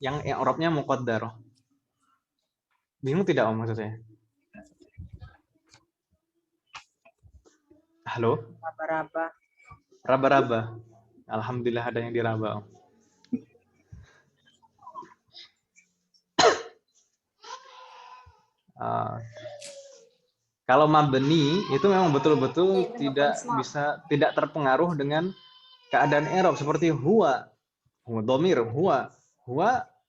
yang i'rabnya muqaddarah. Bingung tidak Om maksud saya? Halo? Raba-raba. Raba-raba. Alhamdulillah ada yang diraba Om. Kalau mabni itu memang betul-betul tidak terpengaruh dengan keadaan i'rab seperti huwa dhamir huwa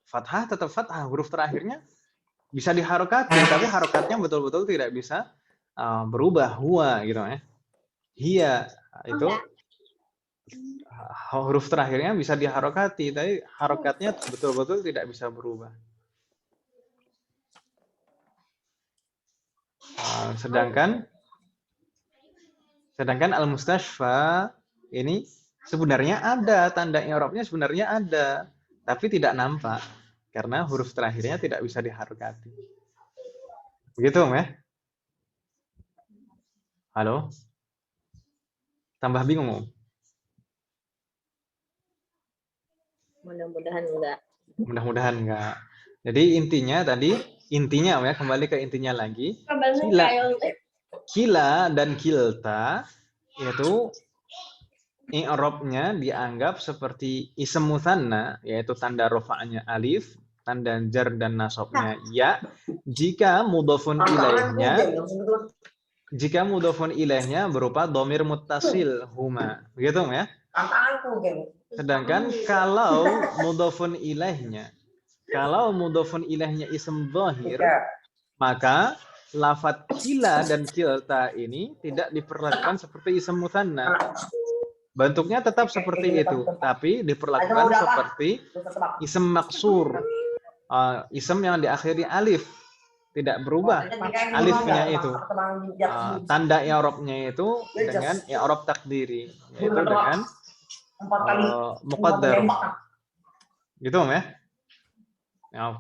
fathah tetap fathah, huruf terakhirnya bisa diharokati tapi harokatnya betul-betul tidak bisa berubah huwa gitu ya. Hiya itu huruf terakhirnya bisa diharokati tapi harokatnya betul-betul tidak bisa berubah. Sedangkan al-mustashfa ini sebenarnya ada tanda i'rabnya, sebenarnya ada tapi tidak nampak karena huruf terakhirnya tidak bisa diharokati. Begitu, Om ya? Halo? Tambah bingung, Om? Mudah-mudahan enggak. Mudah-mudahan enggak. Jadi intinya Om ya, kembali ke intinya lagi. Kila dan kilta itu i'rabnya dianggap seperti ism mutsanna, yaitu tanda rafa'nya alif, tanda jar dan nasabnya ya, jika mudhafun ilaihnya berupa dhamir muttasil huma. Begitu ya? Sedangkan kalau mudhafun ilaihnya ism dhahir, maka lafadz kila dan kilta ini tidak diperlakukan seperti ism mutsanna. Bentuknya tetap seperti itu, tapi diperlakukan seperti ism maksur. Ism yang diakhiri alif. Tidak berubah alifnya itu. Tanda i'rabnya itu dengan i'rab takdiri, yaitu dengan muqaddar. Gitu ya?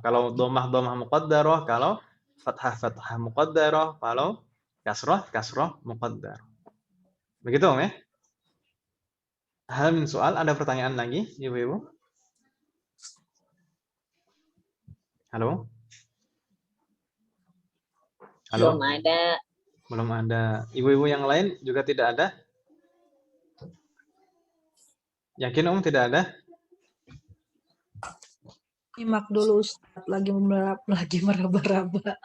Kalau dhammah muqaddarah, kalau fathah muqaddarah, kalau kasrah muqaddar. Begitu ya? Hal min soal, ada pertanyaan lagi, Ibu-ibu? Halo? Halo? Belum ada. Ibu-ibu yang lain juga tidak ada? Yakin Om tidak ada? Nyimak dulu Ustaz, lagi meraba-raba.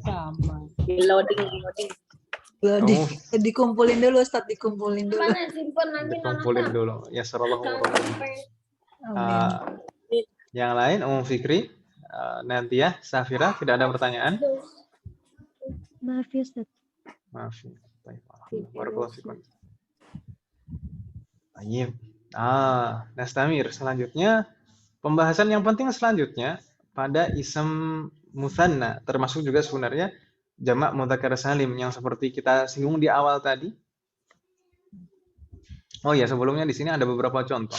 Sama. Loading. Dikumpulin dulu Ustaz, dikumpulin dulu. Mana simpen nanti Dikumpulin dulu. Ya sallallahu Yang lain, Fikri, nanti ya, Safira, tidak ada pertanyaan? Maaf ya Ustaz. Maaf. Barakallahu fikum. Baik. Nastamir. Selanjutnya, pembahasan yang penting selanjutnya pada ism mutsanna, termasuk juga sebenarnya jamak mudzakkar salim yang seperti kita singgung di awal tadi. Oh ya, sebelumnya di sini ada beberapa contoh.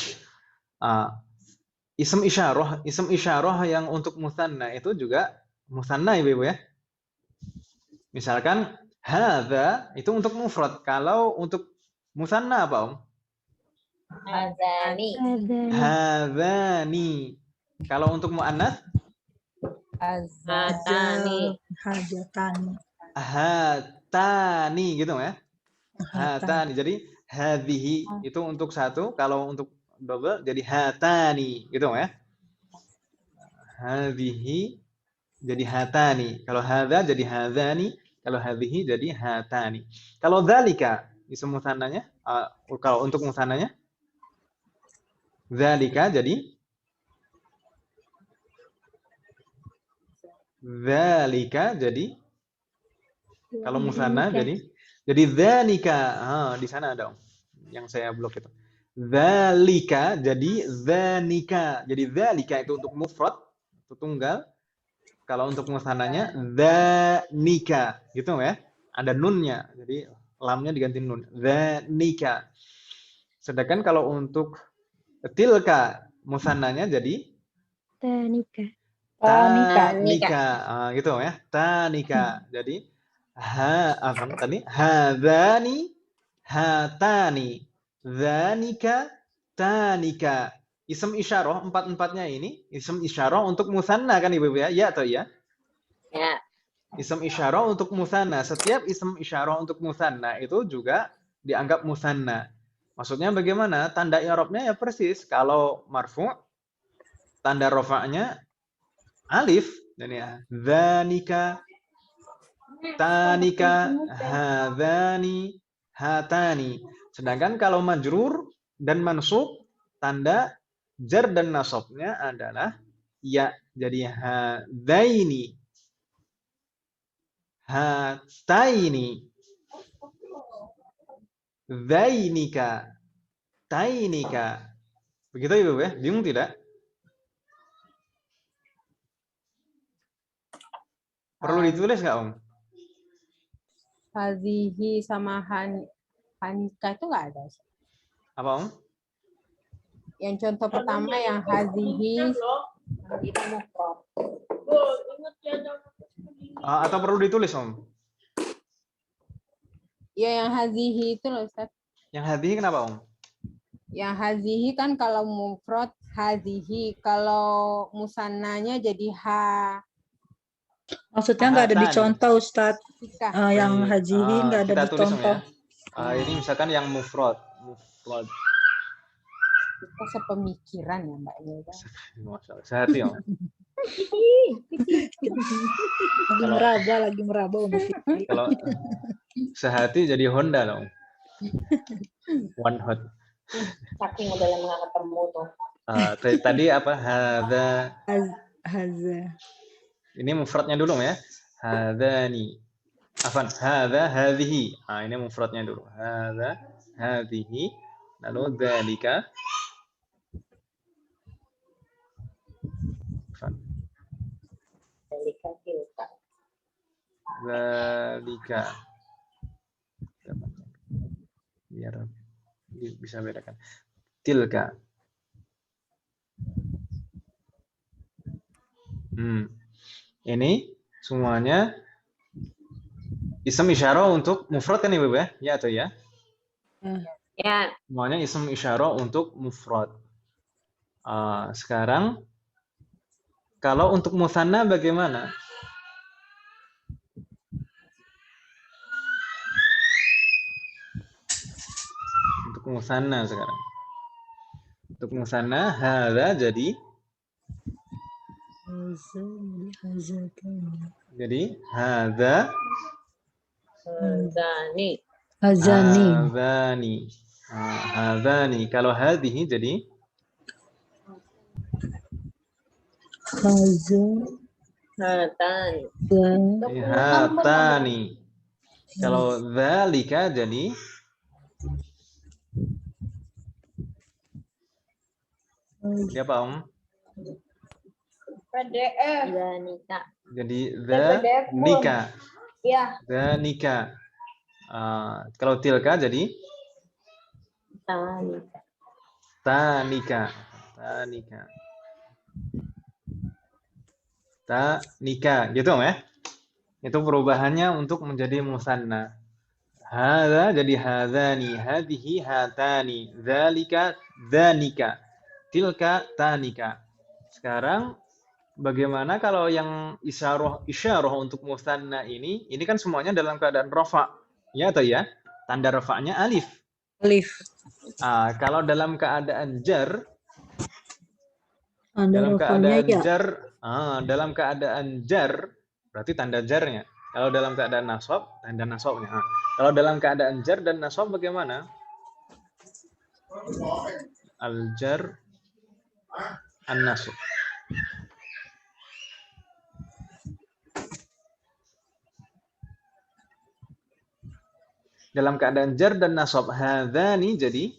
Ism isyarah yang untuk mutsanna itu juga mutsanna Ibu ya. Misalkan hadza itu untuk mufrad. Kalau untuk mutsanna apa, Om? Hadzani. Kalau untuk muannats? Hatani gitu ya. Hatani. Jadi hadhihi itu untuk satu, kalau untuk double jadi hatani gitu ya. Hadhihi jadi hatani. Kalau hadza jadi hadzani, kalau hadhihi jadi hatani. Kalau dzalika ism mutsannanya, kalau untuk mutsannanya dzalika jadi dzalika jadi kalau musanna jadi dzanika. Di sana ada yang saya blok itu. Dzalika jadi dzanika. Jadi dzalika itu untuk mufrad, itu tunggal. Kalau untuk musannanya dzanika, gitu ya. Ada nunnya. Jadi lamnya diganti nun. Dzanika. Sedangkan kalau untuk tilka musannanya jadi tanika. Gitu ya. Tanika. Jadi hadzani hatani dzanika tanika. Ism isyarah empat-empatnya ini ism isyarah untuk musanna kan Ibu ya? Ya atau ya? Ya. Ism isyarah untuk musanna. Setiap ism isyarah untuk musanna itu juga dianggap musanna. Maksudnya bagaimana? Tanda i'rabnya ya persis. Kalau marfu' tanda rafa'nya alif dan ya dzanika, tanika, hadzani, hatani. Sedangkan kalau majrur dan mansub tanda jar dan nasabnya adalah ya. Jadi hadzaini, hataini, dzainika, tainika. Begitu Ibu ya? Bingung tidak? Perlu ditulis nggak Om? Hazihi sama Hanika itu nggak ada. Apa Om? Yang contoh pertama yang hazihi Itu mufrad. Atau perlu ditulis Om? ya yang hazihi itu loh Ustaz. Yang hadihi kenapa Om? Yang hazihi kan kalau mufrad hazihi, kalau musannanya jadi ha. Maksudnya nggak ada Tani. dicontoh Ustadz. Tika. Yang hajihi nggak ada Kita tulis Om dicontoh. ya. Ini misalkan yang mufrad. Kita sepemikiran ya Mbak Nilda. Masalah. Sehati Om. Lagi meraba Om Fikri. Kalau sehati jadi Honda dong. One hot. Saking udah lama nggak ketemu tuh. Tadi apa? Hadza. Haza. Ini mufradnya dulu ya. Hadzani. Afan, hadza hadhihi. Ini mufradnya dulu. Hadza hadhihi. Lalu dzalika. Afan. Dzalika tilka. Dzalika. Biar bisa bedakan. Tilka. Ini semuanya ism isyarah untuk mufrad kan Ibu ya? Ya atau ya? Ya. Semuanya ism isyarah untuk mufrad. Sekarang kalau untuk musanna bagaimana? Untuk musanna sekarang. Untuk musanna hadza jadi hadza Hazani. Hazani. Hadzani. Kalau hadhihi jadi Hatani. hatani. Kalau dzalika jadi apa Om? PDF. Zanika. Jadi dzanika. Ya. Dzanika. Kalau tilka jadi Tanika. tanika. Tanika. Tanika. Gitu Om ya? Itu perubahannya untuk menjadi musanna. Hadza jadi hadzani, hadhihi hatani, dzalika dzanika, tilka tanika. Sekarang bagaimana kalau yang isyarah untuk musanna ini kan semuanya dalam keadaan rafa. Ya atau ya? Tanda rafa'nya alif. Alif. Kalau dalam keadaan jar Dalam keadaan jar berarti tanda jarnya. Kalau dalam keadaan nasab, tanda nasabnya. Kalau dalam keadaan jar dan nasab bagaimana? Al-jar an-nasab. Dalam keadaan jar dan nasab hadzani jadi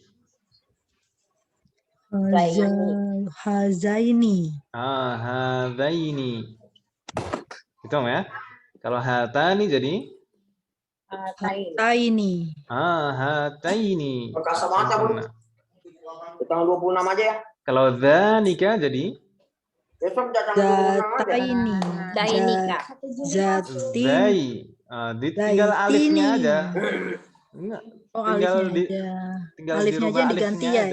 hazaini. Hadzaini. Itu ya. Kalau hatani jadi Hataini. hataini. Perkasa mata, Bu. Tanggal 26 aja ya. Kalau dzanika jadi Besok tanggal 26 aja. Zataini. Zainika. Zati. zai. Tinggal alifnya aja. Enggak. Tinggal tinggal alifnya aja diganti ya.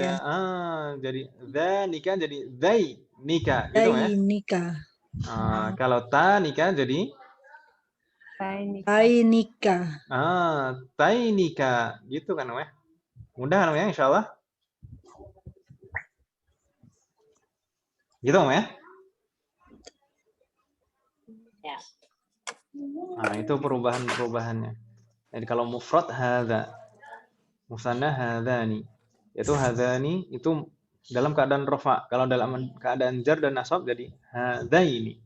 Jadi dzanika jadi zainika gitu ya. Zainika. Kalau tanika jadi Tainika. tainika gitu kan ya. Mudah kan ya insyaallah. Gitu ya. Itu perubahan-perubahannya. Jadi kalau mufrad hadza, musanna hadzani. Yaitu hadzani itu dalam keadaan rafa. Kalau dalam keadaan jar dan nasab jadi hadzaini.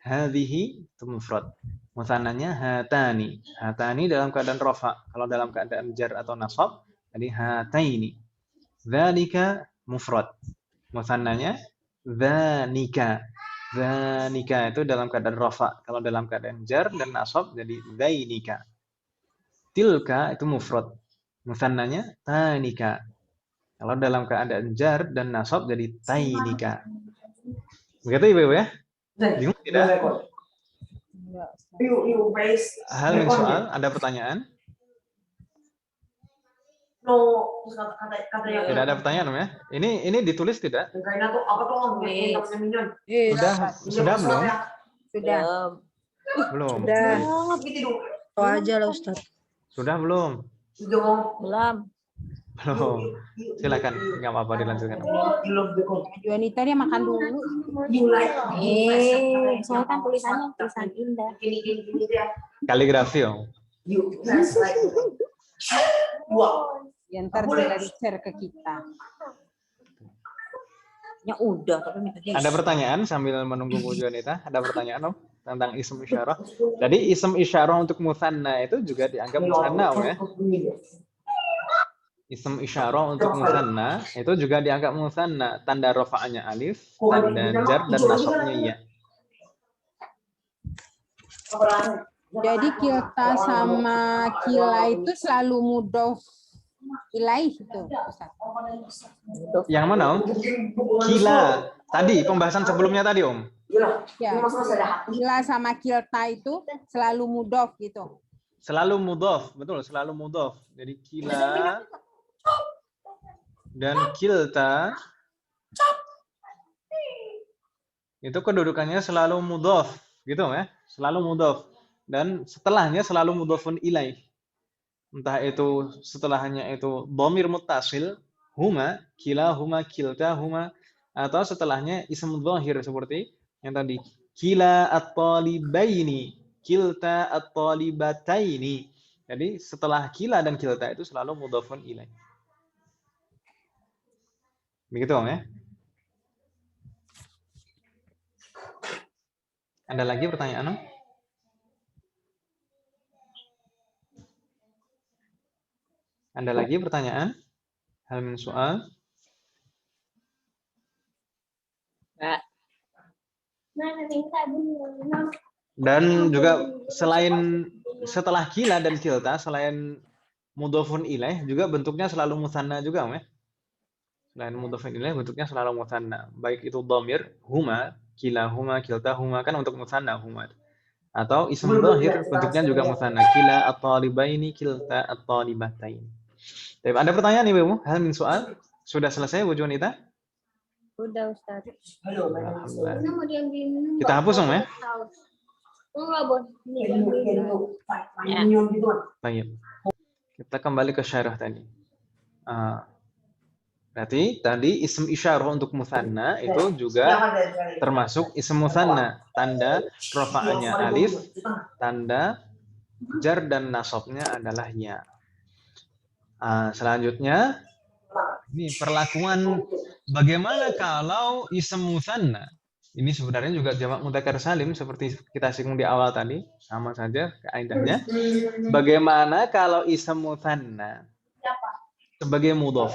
Hadhihi itu mufrad. Musannanya hatani. Hatani dalam keadaan rafa. Kalau dalam keadaan jar atau nasab jadi hataini. Dzalika mufrad. Musannanya dzanika. Dzanika itu dalam keadaan rafa. Kalau dalam keadaan jar dan nasab jadi dzainika. Tilka itu mufrad. Musannanya tanika. Kalau dalam keadaan jar dan nasab jadi tainika. Begitu Ibu ya? Bingung tidak? Enggak, Ustaz. Hal min soal, ada pertanyaan? Tidak ada pertanyaan ya? Ini ditulis tidak? Sudah belum? Sudah. Belum. Sudah. Itu aja lah Ustaz. Sudah belum? Belum. Belum. Silakan, nggak apa-apa dilanjutkan. Juanita dia makan dulu. Saya kan tulisannya tulisan indah. Kaligrafi Om. Ya, ntar bisa di-share ke kita. Ya udah, tapi minta Ada pertanyaan sambil menunggu Bu Juanita? Ada pertanyaan Om tentang ism isyarah? Jadi ism isyarah untuk musanna itu juga dianggap musanna Om ya? Ism isyarah untuk musanna itu juga dianggap musanna. Tanda rafa'nya alif, tanda jar dan nasabnya ya. Jadi kilta sama kila itu selalu mudhof ilaih itu, Ustaz. Yang mana Om? Kila. Tadi pembahasan sebelumnya tadi Om. Ya. Kila sama kilta itu selalu mudhof gitu. Selalu mudhof, betul, selalu mudhof. Jadi kila dan kilta itu kedudukannya selalu mudhof, gitu ya, selalu mudhof. Dan setelahnya selalu mudhofun ilaih. Entah itu setelahnya itu dhamir muttasil, huma, kilahuma, kiltahuma, atau setelahnya ism dhahir seperti yang tadi, kila at-talibaini, kilta at-talibataini. Jadi setelah kila dan kilta itu selalu mudhofun ilaih. Begitu Om ya? Ada lagi pertanyaan Om? Ada lagi pertanyaan? Hal min soal? Enggak. Dan juga selain setelah kila dan kilta, selain mudhofun ilaih juga bentuknya selalu musanna juga Om ya? Selain mudhofun ilaih bentuknya selalu musanna. Baik itu dhamir huma, kilahuma, kiltahuma kan untuk musanna huma. Atau ism dhahir bentuknya juga musanna. Kila at-talibaini, kilta at-talibataini. Ada pertanyaan Ibu? Hal min soal? Sudah selesai Bu Juanita? Udah Ustaz. Alhamdulillah. Kita hapus Om ya? Baik. Kita kembali ke syarah tadi. Berarti tadi ism isyarah untuk musanna itu juga termasuk ism musanna. Tanda rafa'nya alif, tanda jar dan nasabnya adalah ya. Selanjutnya ini perlakuan bagaimana kalau ism musanna. Ini sebenarnya juga jamak mudzakkar salim seperti kita singgung di awal tadi, sama saja kaidahnya. Bagaimana kalau ism musanna sebagai mudhaf?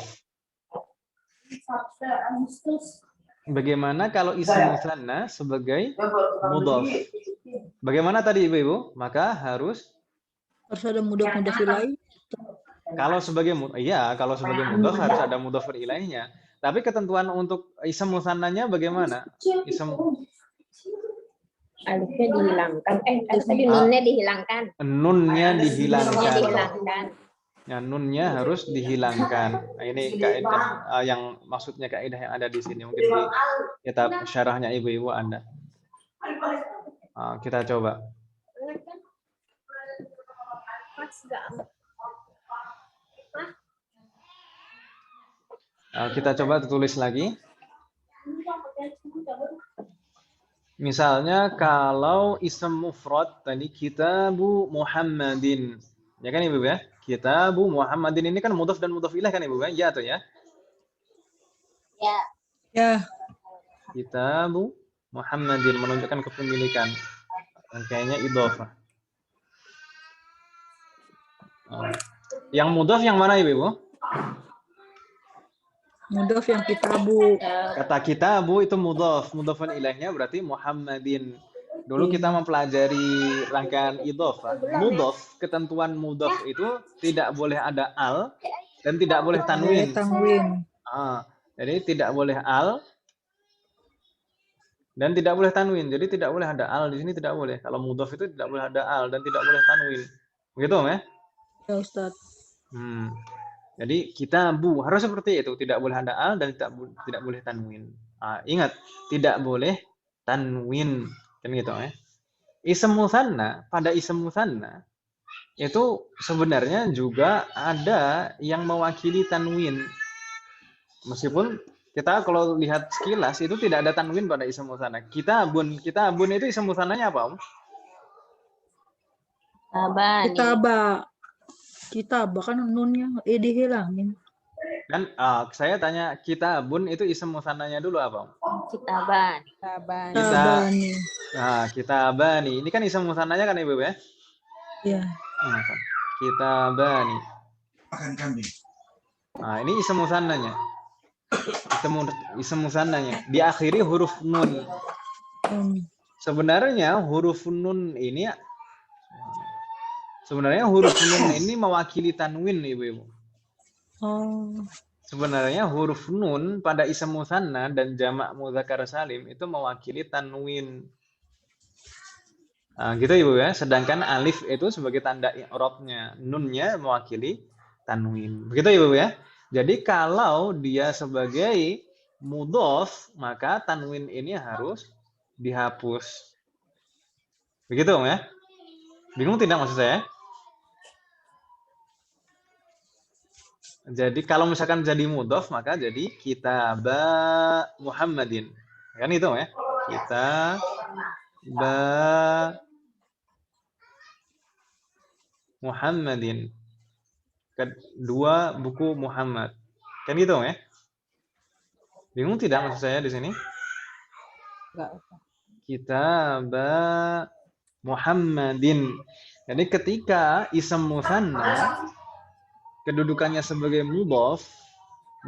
Bagaimana kalau ism musanna sebagai mudhaf? Bagaimana tadi Ibu-ibu? Maka harus ada mudhaf ilaih. kalau sebagai mudhaf harus ada mudhaf ilaihnya. Tapi ketentuan untuk ism musannanya bagaimana? Ism Alifnya dihilangkan. Tadi nunnya dihilangkan. Nunnya dihilangkan. Dihilangkan. Ya, nunnya harus dihilangkan. Nah, ini kaidah yang maksudnya kaidah yang ada di sini. Mungkin di kitab syarahnya Ibu-ibu ada. Kita coba. Kita coba tulis lagi. Misalnya kalau ism mufrad tadi kitabu Muhammadin. Ya kan Ibu ya? Kitabu Muhammadin ini kan mudhaf dan mudhaf ilaih kan Ibu ya? Ya atau ya? Ya, Ya, Kitabu Muhammadin menunjukkan kepemilikan. Kayaknya idhofah. Yang mudhaf yang mana Ibu? mudhaf yang kitabu. Kata kitabu itu mudhaf, mudhafun ilaihnya berarti Muhammadin. Dulu kita mempelajari rangkaian idhofah. Mudhaf, ketentuan mudhaf itu tidak boleh ada al dan tidak boleh tanwin. Tanwin. Jadi tidak boleh al dan tidak boleh tanwin. Jadi tidak boleh ada al di sini, tidak boleh. Kalau mudhaf itu tidak boleh ada al dan tidak boleh tanwin. Begitu ya? Ya Ustaz. Jadi kitabu harus seperti itu, tidak boleh ada al dan tidak boleh tanwin. Ingat, tidak boleh tanwin, kan gitu ya. Ism musanna, pada ism musanna itu sebenarnya juga ada yang mewakili tanwin. Meskipun kita kalau lihat sekilas itu tidak ada tanwin pada ism musanna. Kitabun itu ism musannanya apa, Om? Tabani. Kita bahkan nunnya dihilangin. Kan saya tanya kitabun itu ism musannanya dulu apa, Om? Kitaban. Tabani. Kitabani. Ini kan ism musannanya kan Ibu ya? Ya. Kitabani. Makan kambing. Ini ism musannanya. Ism musannanya diakhiri huruf nun. Sebenarnya huruf nun ini mewakili tanwin Ibu-ibu. Sebenarnya huruf nun pada ism musanna dan jamak mudzakkar salim itu mewakili tanwin. Gitu Ibu ya. Sedangkan alif itu sebagai tanda i'rabnya, nunnya mewakili tanwin. Begitu Ibu ya. Jadi kalau dia sebagai mudhaf, maka tanwin ini harus dihapus. Begitu ya. Bingung tidak maksud saya? Jadi kalau misalkan jadi mudhaf maka jadi kitaba Muhammadin. Kan itu ya? Kitaba Muhammadin. Kedua buku Muhammad. Kan gitu ya? Bingung tidak maksud saya di sini? Enggak. Kitaba Muhammadin. Jadi ketika ism musanna kedudukannya sebagai mudhaf,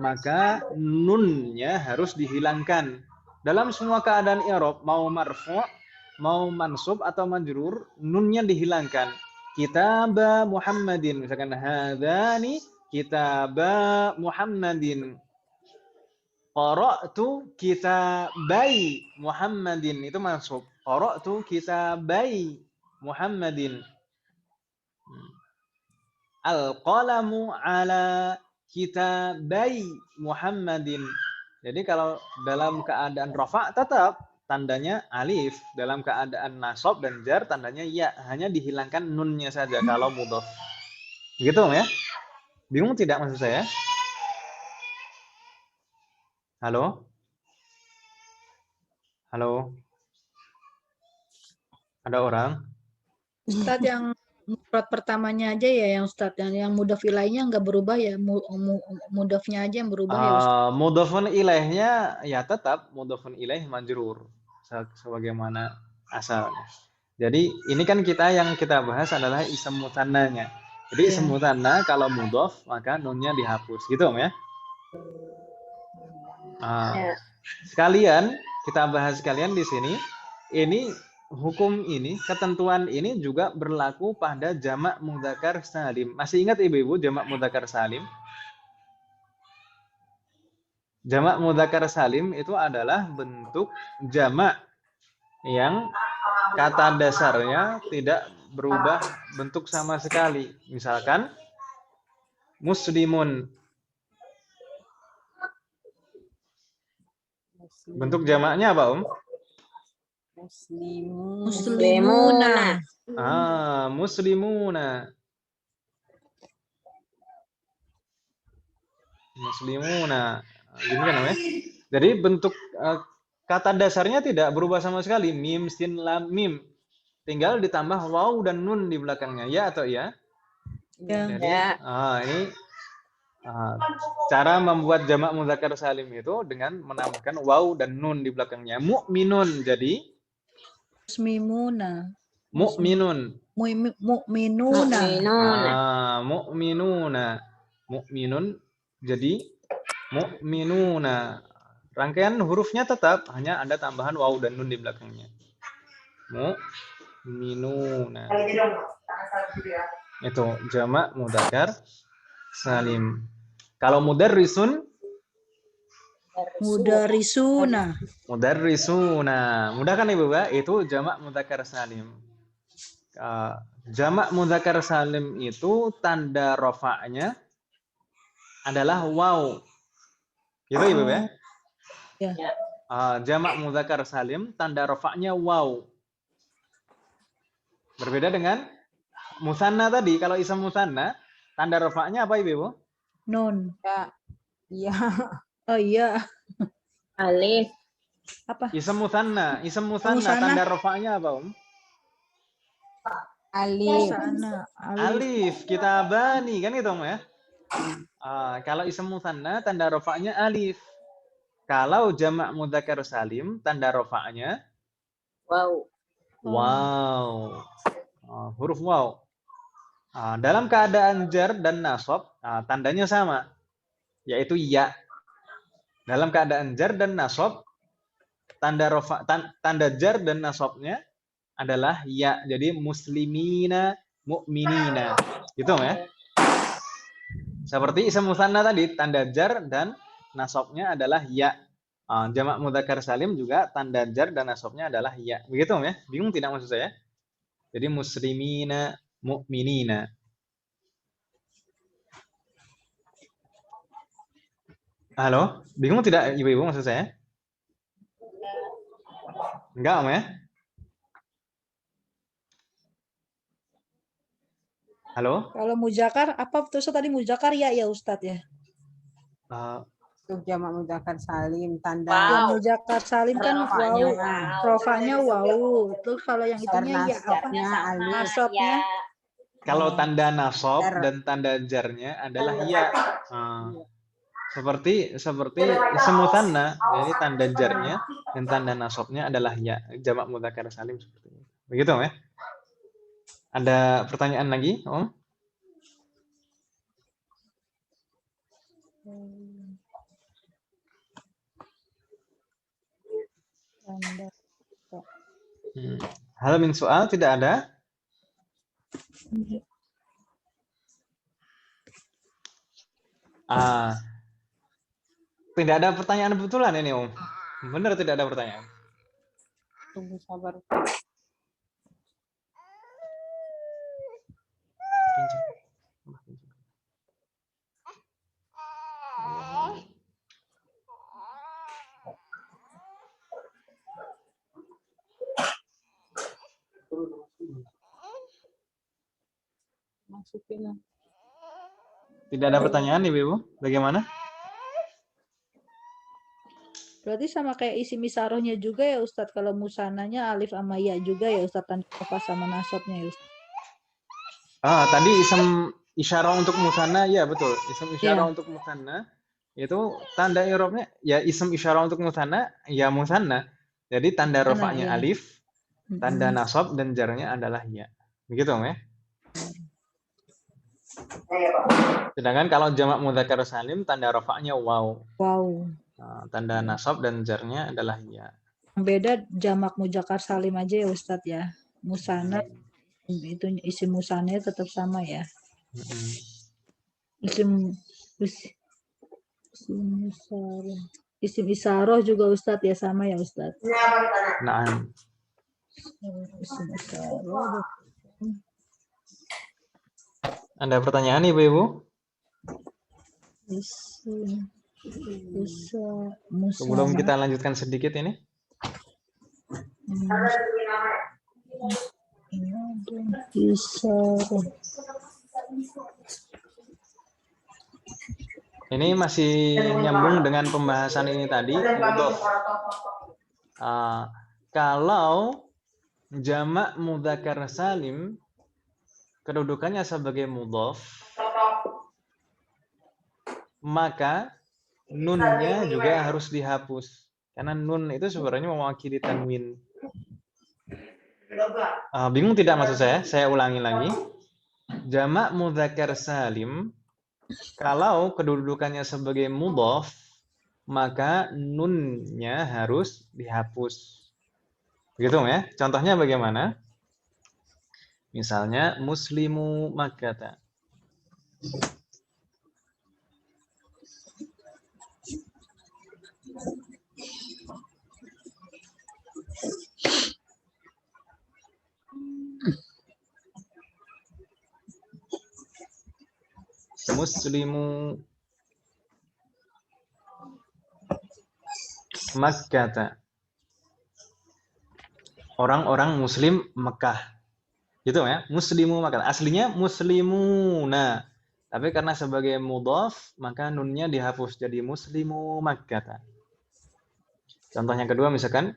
maka nunnya harus dihilangkan. Dalam semua keadaan i'rab, mau marfu', mau mansub atau majrur, nunnya dihilangkan. Kitaba Muhammadin, misalkan hadzani kitaba Muhammadin. Qara'tu kitabai Muhammadin, itu mansub. Qara'tu kitabai Muhammadin. Al-qalamu ala kitabai Muhammadin. Jadi kalau dalam keadaan rafa tetap tandanya alif, dalam keadaan nasab dan jar tandanya ya, hanya dihilangkan nunnya saja kalau mudhaf. Gitu ya? Bingung tidak maksud saya? Halo? Halo? Ada orang? Ustadz yang mufrad pertamanya aja ya yang Ustadz, yang mudhaf ilaihnya nggak berubah ya, mudhafnya aja yang berubah ya Ustadz. Mudhafun ilaihnya ya tetap mudhafun ilaih majrur sebagaimana asalnya. Jadi ini kan yang kita bahas adalah ism mutannanya. Jadi ism mutanna kalau mudhaf maka nunnya dihapus gitu Om ya. Sekalian kita bahas sekalian di sini, ini hukum ini, ketentuan ini juga berlaku pada jamak mudzakkar salim. Masih ingat Ibu-ibu jamak mudzakkar salim? Jamak mudzakkar salim itu adalah bentuk jamak yang kata dasarnya tidak berubah bentuk sama sekali. Misalkan muslimun. Bentuk jamaknya apa, Om? Muslimuna. Muslimuna. Muslimuna. Gini kan namanya? Jadi bentuk kata dasarnya tidak berubah sama sekali. Mim, sin, lam, mim. Tinggal ditambah waw dan nun di belakangnya. Ya atau ya? Ya. Jadi, Ya. ini cara membuat jamak mudzakkar salim itu dengan menambahkan waw dan nun di belakangnya. Mu'minun. Jadi, Musmimuna. mu'minun. Mu'minuna. Mu'minuna. Mu'minun. Jadi, mu'minuna. Rangkaian hurufnya tetap, hanya ada tambahan waw dan nun di belakangnya. Mu'minuna. Itu jamak mudzakkar salim. Kalau mudarrisun, Mudarisuna. mudarrisuna. Mudah kan Ibu ya? Itu jamak mudzakkar salim. Jamak mudzakkar salim itu tanda rafa'nya adalah waw. Gitu Ibu ya? Ya. Jamak mudzakkar salim tanda rafa'nya waw. Berbeda dengan musanna tadi. Kalau ism musanna tanda rafa'nya apa Ibu? Non. Ya. Iya. Oh iya. Alif. Apa? Ism musanna Musanna. tanda rafa'nya apa Alif. Sana. Alif. Kitabani kan itu ya? Kalau ism musanna tanda rafa'nya alif. Kalau jamak mudzakkar salim tanda rafa'nya Wow. waw. Huruf waw. Dalam keadaan jar dan nasab tandanya sama, yaitu ya. Dalam keadaan jar dan nasab tanda jar dan nasabnya adalah ya. Jadi muslimina, mu'minina. Gitu ya. Seperti ism musanna tadi, tanda jar dan nasabnya adalah ya. Jamak mudzakkar salim juga tanda jar dan nasabnya adalah ya. Begitu ya? Bingung tidak maksud saya? Jadi muslimina, mu'minina. Halo, bingung tidak Ibu-ibu maksud saya? Enggak, Om ya? Halo? Kalau mujakar apa terus tadi mujakar ya Ustadz ya. Itu jamak mudzakkar salim tanda Ya, Wow. mujakar salim kan Rafa'nya wow. waw. Rofanya wow. Terus kalau yang itunya ya apa? Nasabnya alif. Nasabnya Kalau tanda nasab Jar. dan tanda jarnya adalah ya. Seperti ism musanna, jadi tanda jarnya dan tanda nasabnya adalah ya. Jamak mudzakkar salim seperti itu. Begitu ya? Ada pertanyaan lagi, Om? Hal min soal tidak ada? Tidak ada pertanyaan betulan ini, Om. Benar tidak ada pertanyaan. Tunggu sabar. Masukin. Tidak ada pertanyaan, Ibu-ibu? Bagaimana? berarti sama kayak isi misarohnya juga ya Ustadz. Kalau musananya alif sama ya juga ya Ustadz, tanda apa sama nasabnya ya Ustadz. Tadi ism isyarah untuk musanna, ya betul. Ism isyarah Ya. untuk musanna itu tanda i'rabnya ya ism isyarah untuk musanna ya musanna. Jadi tanda Musanna, rafa'nya ya. alif, tanda nasab dan jarnya adalah ya. Begitu, ya. Sedangkan kalau jamak mudzakkar salim tanda rafa'nya waw. Wow. Tanda nasab dan jarnya adalah ya. Yang beda jamak mujakar salim aja ya Ustadz ya. Musana itu isi musananya tetap sama ya. Isim isaroh juga Ustadz ya sama ya Ustadz. Nah, Isim isaroh. ada pertanyaan Ibu-ibu? Isim Sebelum kita lanjutkan sedikit ini. Ini masih nyambung dengan pembahasan ini tadi, mudhof. Kalau jamak mudzakkar salim kedudukannya sebagai mudhaf, maka nunnya juga harus dihapus. Karena nun itu sebenarnya mewakili tanwin. Bingung tidak maksud saya? Saya ulangi lagi. Jamak mudzakkar salim, kalau kedudukannya sebagai mudhaf, maka nunnya harus dihapus. Begitu ya? Contohnya bagaimana? Misalnya muslimu Makkah. Muslimu Makkah. Orang-orang muslim Mekah. Gitu ya, muslimu Makkah. Aslinya muslimuna. Tapi karena sebagai mudhaf, maka nunnya dihapus jadi muslimu Makkah. Contoh yang kedua misalkan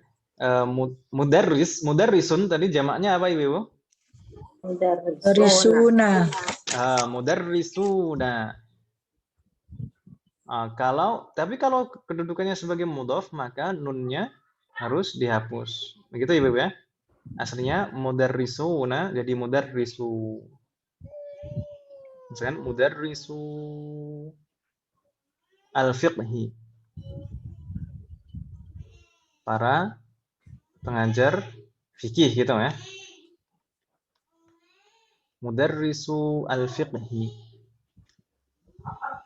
mudarrisun tadi jamaknya apa Ibu? Mudarrisuna. Mudarrisuna. Tapi kalau kedudukannya sebagai mudhaf, maka nunnya harus dihapus. Begitu Ibu ya? Aslinya mudarrisuna jadi mudarrisu. Misalkan mudarrisu al-fiqhi. Para pengajar fikih gitu ya. Mudarrisu al-fiqhi.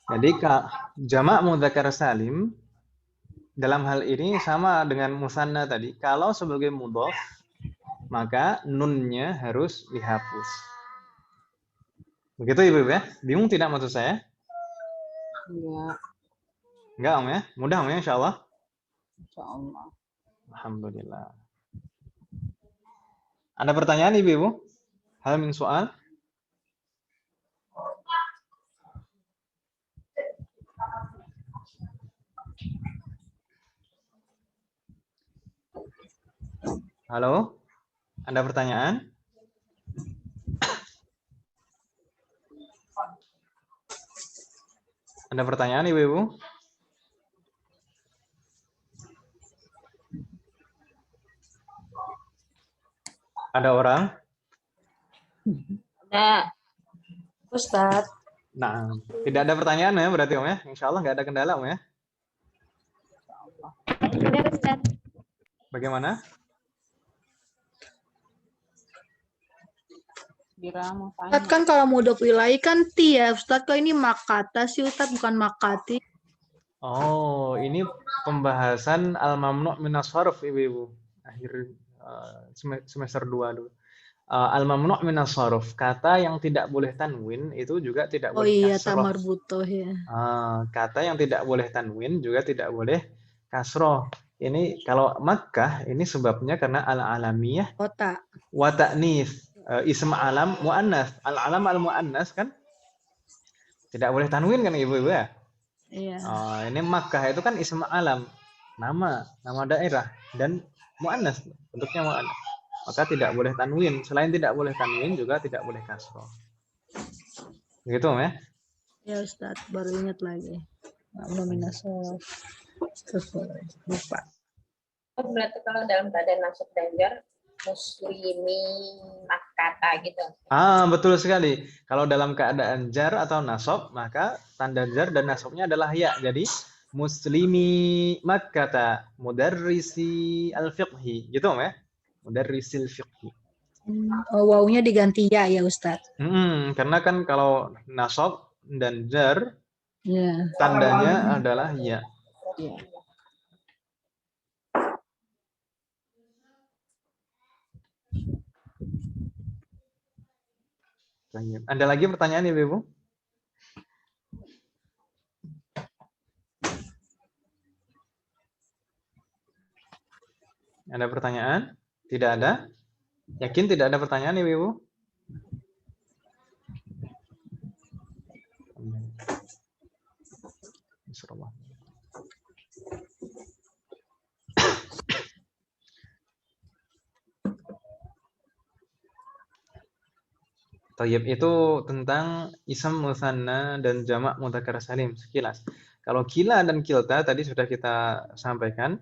Jadi jamak mudzakkar salim dalam hal ini sama dengan musanna tadi. Kalau sebagai mudhaf, maka nunnya harus dihapus. Begitu Ibu ya? Bingung tidak maksud saya? Enggak Om ya? Mudah Om ya insyaallah? Insyaallah. Alhamdulillah. Ada pertanyaan Ibu? Hal min soal? Halo? Ada pertanyaan? Ada pertanyaan Ibu? Ada orang? Ada. Ustadz. Nah, tidak ada pertanyaan ya berarti Om ya? Insya Allah nggak ada kendala Om ya? Benar Ustadz. Bagaimana? Ustadz kan kalau mudhof ilaih kan ti ya Ustadz, kok ini makata sih Ustadz, bukan makati. Oh, ini pembahasan al-mamnu' minas sarf Ibu. Akhir semester 2 dulu. Al-mamnu' minas sarf, kata yang tidak boleh tanwin itu juga tidak Oh boleh iya, kasroh. tamar butoh ya. Kata yang tidak boleh tanwin juga tidak boleh kasroh. Ini kalau Makkah ini sebabnya karena al-alamiyah Kota. wa ta'nits. Ism alam muannas. Al-alam al-muannas kan tidak boleh tanwin kan Ibu ya? Iya. Ini Makkah itu kan ism alam, nama daerah dan muannas, bentuknya muannas. Maka tidak boleh tanwin. Selain tidak boleh tanwin juga tidak boleh kasroh. Begitu ya? Ya Ustadz, baru ingat lagi. Nominasol. Lupa. Berarti kalau dalam keadaan nasab dan jar muslimi makata gitu. Betul sekali. Kalau dalam keadaan jar atau nasab, maka tanda jar dan nasabnya adalah ya. Jadi muslimi makkata mudarrisi al-fiqhi. Gitu ya? Mudarrisil fiqhi. Oh, wawunya diganti ya Ustadz. Karena kan kalau nasab dan jar Ya. tandanya adalah ya. Ada lagi pertanyaan Ibu? Ada pertanyaan? Tidak ada? Yakin tidak ada pertanyaan Ibu? Thayyib itu tentang ism musanna dan jamak mudzakkar salim sekilas. Kalau kila dan kilta tadi sudah kita sampaikan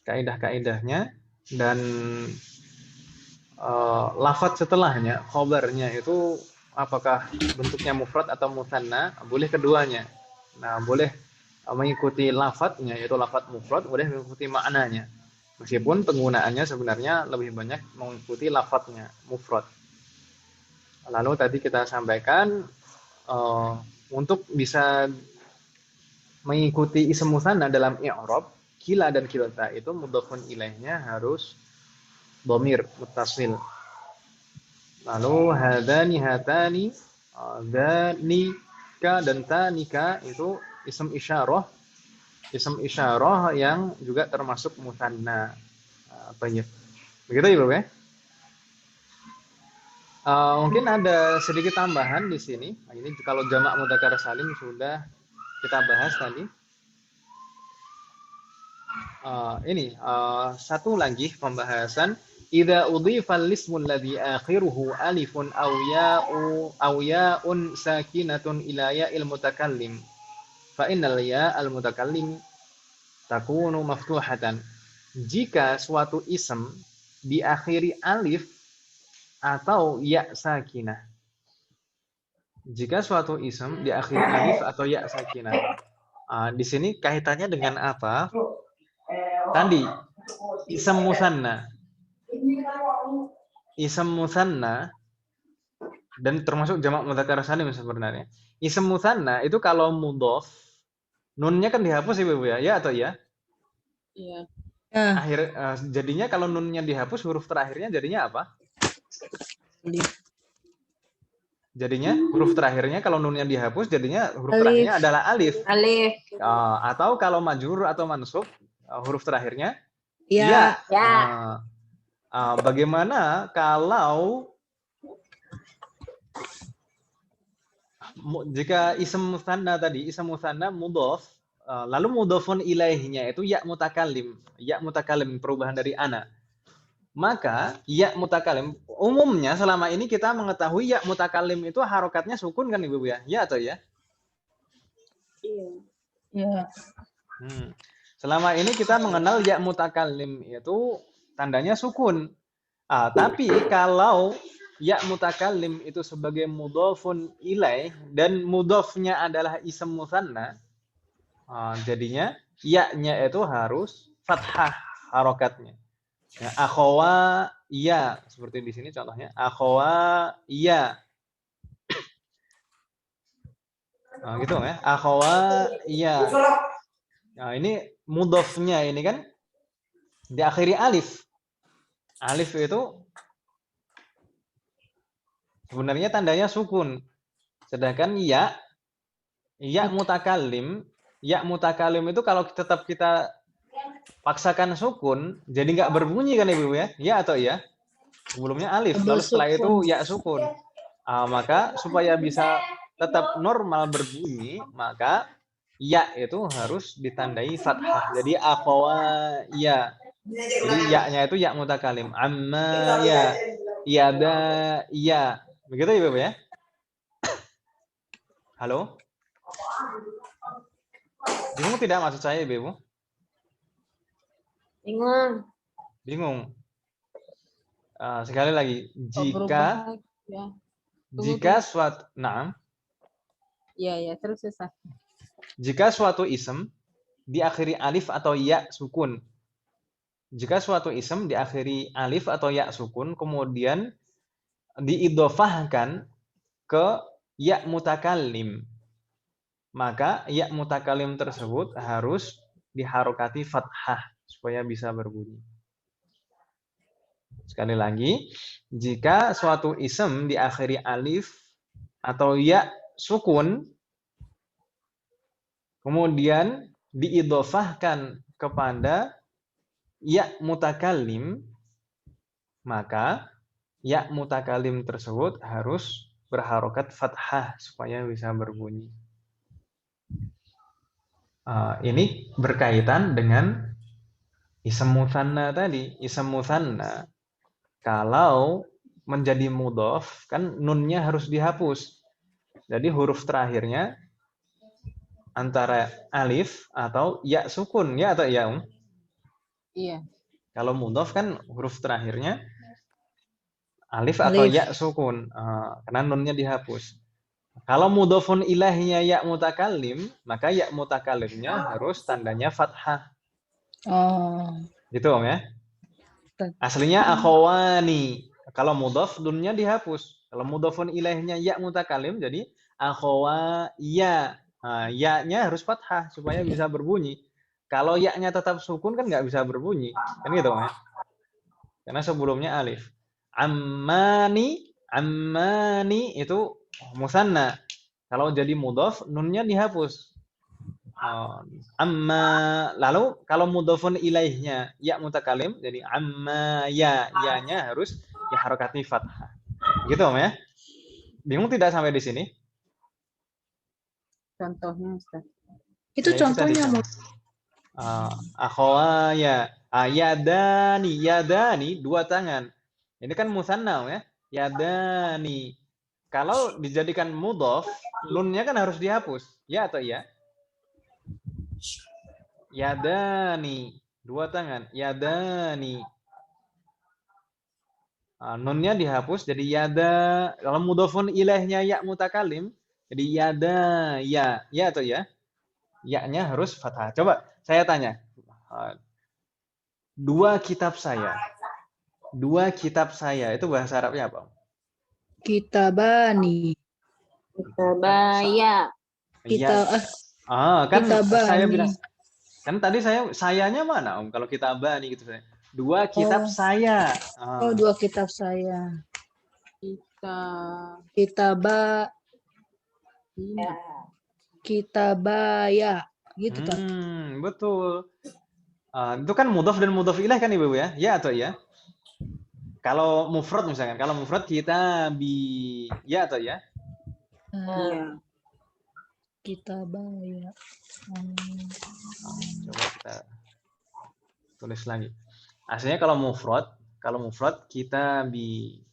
kaidah-kaidahnya dan lafadz setelahnya, khobarnya itu apakah bentuknya mufrad atau musanna, boleh keduanya. Nah, boleh mengikuti lafadznya yaitu lafadz mufrad, boleh mengikuti maknanya. Meskipun penggunaannya sebenarnya lebih banyak mengikuti lafadznya mufrad. Lalu tadi kita sampaikan untuk bisa mengikuti ism musanna dalam i'rab, kila dan kilta itu mudhafun ilaihnya harus dhamir muttasil. Lalu hadani hatani, dhanika dan tanika itu ism isyarah. Ism isyarah yang juga termasuk musanna. Begitu Ibu ya? Mungkin ada sedikit tambahan di sini. Nah, ini kalau jamak mudzakkar salim sudah kita bahas tadi. Satu lagi pembahasan. Idza udhifa al-ismu alladhi akhiruhu alifun aw ya'un sakinatun ila ya'il mutakallim fa innal ya'al mutakallim takunu maftuhatan. Jika suatu ism diakhiri alif atau ya sakinah. Jika suatu ism diakhiri alif atau ya sakinah. Di sini kaitannya dengan apa? Tadi ism musanna. Ism musanna dan termasuk jamak mudzakkar salim sebenarnya. Ism musanna itu kalau mudhaf nunnya kan dihapus Ibu ya, ya atau ya? Iya. Jadinya kalau nunnya dihapus huruf terakhirnya jadinya apa? Jadinya huruf terakhirnya kalau nunnya dihapus jadinya huruf terakhirnya adalah alif. Alif. Atau kalau majrur atau mansub huruf terakhirnya Ya. Ya. Bagaimana kalau jika ism musanna tadi, ism musanna mudhaf, lalu mudhafun ilaihnya itu ya mutakallim perubahan dari ana. Maka ya mutakallim umumnya selama ini kita mengetahui ya mutakallim itu harokatnya sukun kan Ibu ya? Ya atau ya? Iya. Selama ini kita mengenal ya mutakallim itu tandanya sukun. Tapi kalau ya mutakallim itu sebagai mudhafun ilaih dan mudhafnya adalah ism musanna, jadinya ya-nya itu harus fathah harokatnya. Ya, akhawa ya seperti di sini contohnya akhawa ya. Gitu ya. Akhawa ya. Nah, ini mudhafnya ini kan diakhiri alif. Alif itu sebenarnya tandanya sukun. Sedangkan ya mutakallim itu kalau tetap kita paksakan sukun, jadi nggak berbunyi kan Ibu ya? Ya atau ya? Sebelumnya alif, lalu setelah itu ya sukun. Maka supaya bisa tetap normal berbunyi, maka ya itu harus ditandai fathah. Jadi akhawa ya. Jadi ya-nya itu ya mutakalim. Amma ya. Iyada ya. Begitu ya Ibu ya? Halo? Bingung tidak maksud saya Ibu? Bingung. Sekali lagi, jika suatu terus susah. Jika suatu ism diakhiri alif atau ya sukun. Jika suatu ism diakhiri alif atau ya sukun kemudian diidhofahkan ke ya mutakallim, maka ya mutakallim tersebut harus diharokati fathah supaya bisa berbunyi. Sekali lagi, jika suatu ism diakhiri alif atau ya sukun kemudian diidhofahkan kepada ya mutakallim, maka ya mutakallim tersebut harus berharokat fathah supaya bisa berbunyi. Ini berkaitan dengan ism musanna tadi. Ism musanna kalau menjadi mudhof, kan nunnya harus dihapus. Jadi huruf terakhirnya antara alif atau ya sukun, ya atau ya? Iya. Kalau mudhof kan huruf terakhirnya alif atau Alif. ya sukun, karena nunnya dihapus. Kalau mudhofun ilaihinya ya mutakallim, maka ya mutakallimnya harus tandanya fathah. Oh. Gitu Om ya. Ustaz. Aslinya akhawani. Kalau mudhof nunnya dihapus. Kalau mudhofun ilaihnya ya mutakallim jadi akhawaya. Nah, ya-nya harus fathah supaya bisa berbunyi. Kalau ya-nya tetap sukun kan nggak bisa berbunyi. Kan gitu ya. Karena sebelumnya alif. Ammani itu musanna. Kalau jadi mudhof nunnya dihapus. Amma, lalu kalau mudhofun ilaihnya ya mutakalim jadi amma ya-nya harus diharokati fathah. Gitu Om ya. Bingung tidak sampai di sini? Contohnya Ustaz. Itu Ya, contohnya tadi. Akhawaya, yadani dua tangan. Ini kan musanna ya. Yadani. Kalau dijadikan mudhof, nunnya kan harus dihapus. Ya atau ya? Yadani, dua tangan. Yadani. Nunnya dihapus jadi yada. Kalau mudhofun ilaihnya ya mutakalim jadi yada ya atau ya? Ya-nya harus fathah. Coba saya tanya. Dua kitab saya itu bahasa Arabnya apa? Kitabani. Kitabaya. Kita kan kitabani. saya bilang kan tadi sayanya mana Om? Kalau kitabani gitu saya. Dua kitab saya. Oh, dua kitab saya. Kita Kitabaya. Gitu kan. Betul. Itu kan mudhof dan mudhof ilaih kan Ibu ya? Ya atau ya? Kalau mufrad misalkan, kalau mufrad kitabi, ya atau ya? Kitabaya. Coba kita tulis lagi. Aslinya kalau mufrad kitabi.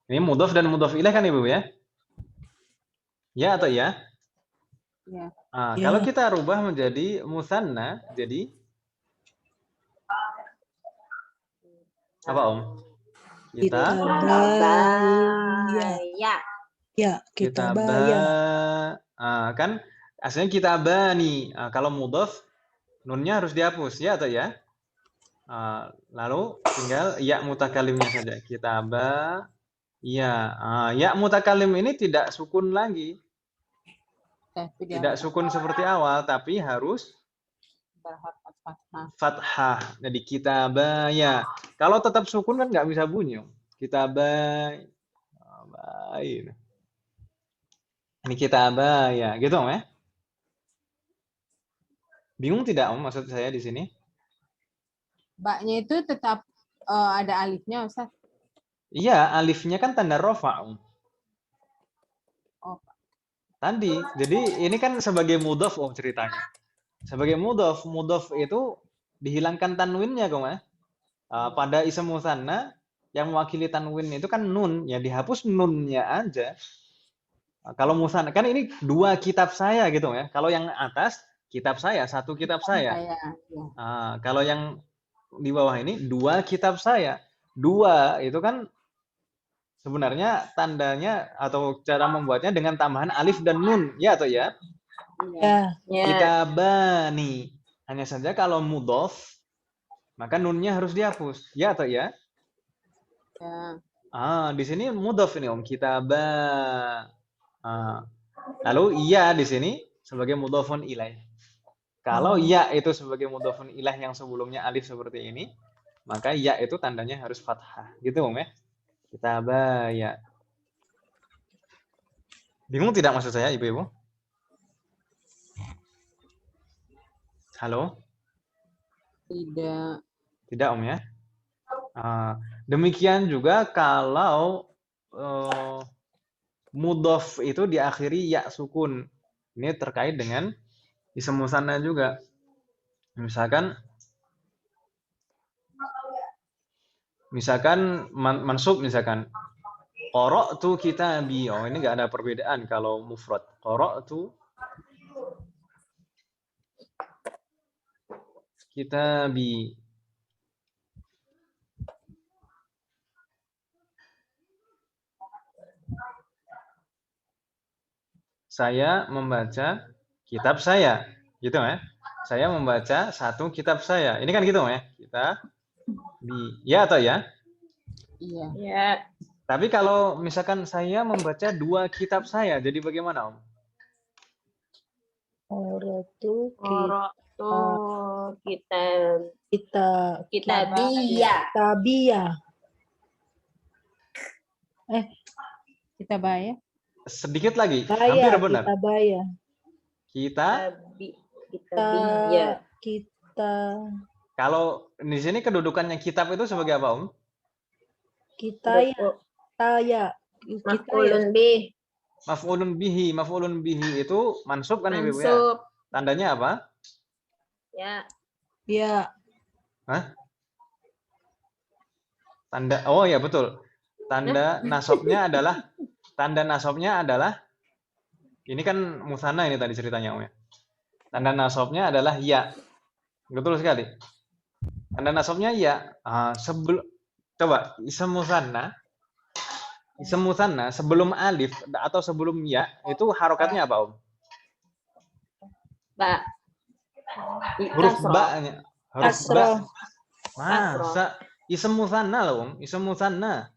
Ini mudhof dan mudhof ilaih kan Ibu ya? Ya atau ya? Ya. Kalau kita rubah menjadi musanna, jadi apa Om? Kitabaya. Ya, kitabaya. Kan aslinya kitabani. Kalau mudhof nunnya harus dihapus, ya atau ya? Lalu tinggal ya mutakalimnya saja. Kitaba, ya. Ya mutakalim ini tidak sukun lagi. Tidak sukun seperti awal, tapi harus fathah. Jadi kitabaya. Kalau tetap sukun kan nggak bisa bunyi. Kitabaya. Ini kitabaya, gitu Om ya? Bingung tidak Om maksud saya di sini? Baknya itu tetap ada alifnya Ustaz. Iya, alifnya kan tanda rofa Om. Oh. Tadi, jadi ini kan sebagai mudhof Om ceritanya. Sebagai mudhof itu dihilangkan tanwinnya Om ya. Pada ism musanna yang mewakili tanwin itu kan nun, ya dihapus nunnya aja. Kalau musanna kan ini dua kitab saya gitu ya. Kalau yang atas kitab saya, satu kitab saya. Kalau yang di bawah ini dua kitab saya. Dua itu kan sebenarnya tandanya atau cara membuatnya dengan tambahan alif dan nun, ya atau ya? Ya. Kitabani. Hanya saja kalau mudhof maka nunnya harus dihapus, ya atau ya? Ya. Di sini mudhof ini Om, kitaba. Lalu ya di sini sebagai mudhofun ilaih. Kalau ya itu sebagai mudhofun ilaih yang sebelumnya alif seperti ini, maka ya itu tandanya harus fathah. Gitu Om ya. Kitabaya. Bingung tidak maksud saya Ibu-ibu? Halo? Tidak Om ya. Demikian juga kalau mudhof itu diakhiri ya sukun. Ini terkait dengan ism musanna juga. Misalkan mansub misalkan qara'tu kitabi. Oh, ini enggak ada perbedaan kalau mufrad. Qara'tu kitabi. Saya membaca kitab saya, gitu ya. Saya membaca satu kitab saya. Ini kan gitu ya. Ya atau ya? Iya. Ya. Tapi kalau misalkan saya membaca 2 kitab saya, jadi bagaimana, Om? Qara'tu Qara'tu kita kitabiyah. tabiyah. Kita bayar. Sedikit lagi, Baya, hampir benar. kita baya. Kitabiyah. Kita Kalau di sini kedudukannya kitab itu sebagai apa, Om? kita ya. Maf'ulun bih. Maf'ulun bihi itu mansub kan Ibu ya? Mansub. Tandanya apa? Ya. Ya. Hah? Oh ya betul. Tanda nasabnya adalah ini kan musanna ini tadi ceritanya, Om ya. Tanda nasabnya adalah ya. Betul sekali. Tanda nasabnya ya. Coba ism musanna sebelum alif atau sebelum ya itu harokatnya apa, Om? Ba. Huruf Kasroh. ba-nya. Huruf ba. Masa ism musanna loh, Om. Ism musanna.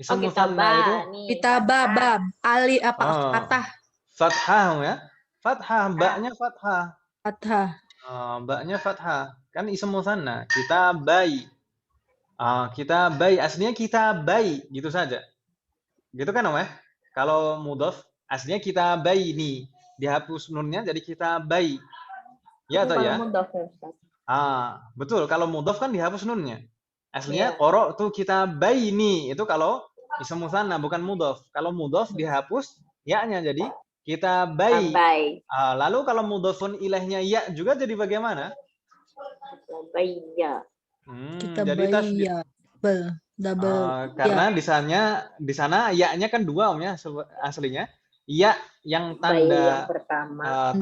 Ism musanna itu Kita bab ali apa fathah. Fathah, Om ya. Fathah, ba-nya fathah. Fathah. Ba-nya fathah. Kan ism musanna. Kita bayi. Kita bayi aslinya kita bayi gitu saja. Gitu kan, Om ya? Kalau mudhaf aslinya kita bayi nih. Dihapus nunnya jadi kita bayi. Ya atau ya? Mudhaf ya, Ustaz. Betul. Kalau mudhaf kan dihapus nunnya. Aslinya Iya. qara'tu kita bayi nih. Itu kalau ism musanna bukan mudhaf. Kalau mudhaf dihapus ya-nya jadi kita bayi. Lalu kalau mudhafun ilaihnya ya juga jadi bagaimana? Bayya. Kita Jadi tasdid. double Karena di sana ya-nya kan 2, Om ya, aslinya. Ya yang tanda yang pertama.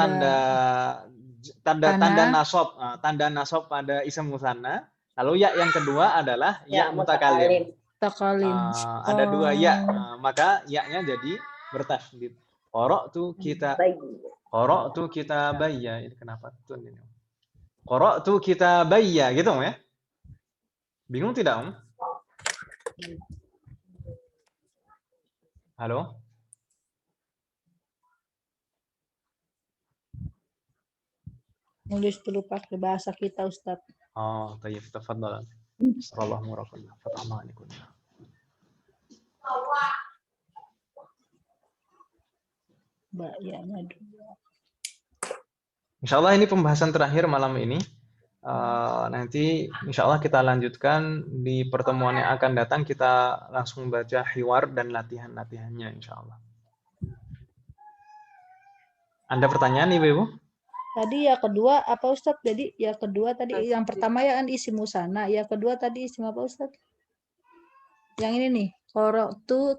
tanda nasab, tanda nasab pada ism musanna. Lalu ya yang kedua adalah ya mutakallim. Ada 2 ya, maka ya-nya jadi bertasydid. Qara'tu kita bayya. Ini kenapa tun ini? Qara'tu kita bayya gitu, Om ya. Bingung tidak, Om? Halo? Nulis dulu pakai bahasa kita, Ustaz. Tayyib, tafadhal. Sallallahu alaihi wasallam. Bayanya dulu. Insyaallah ini pembahasan terakhir malam ini. Nanti insyaallah kita lanjutkan di pertemuan yang akan datang. Kita langsung baca hiwar dan latihan-latihannya insyaallah. Ada pertanyaan Ibu? Tadi ya kedua apa Ustaz? Jadi ya kedua tadi yang pertama ya kan isi musana, ya kedua tadi isi apa Ustaz? Yang ini nih, qara'tu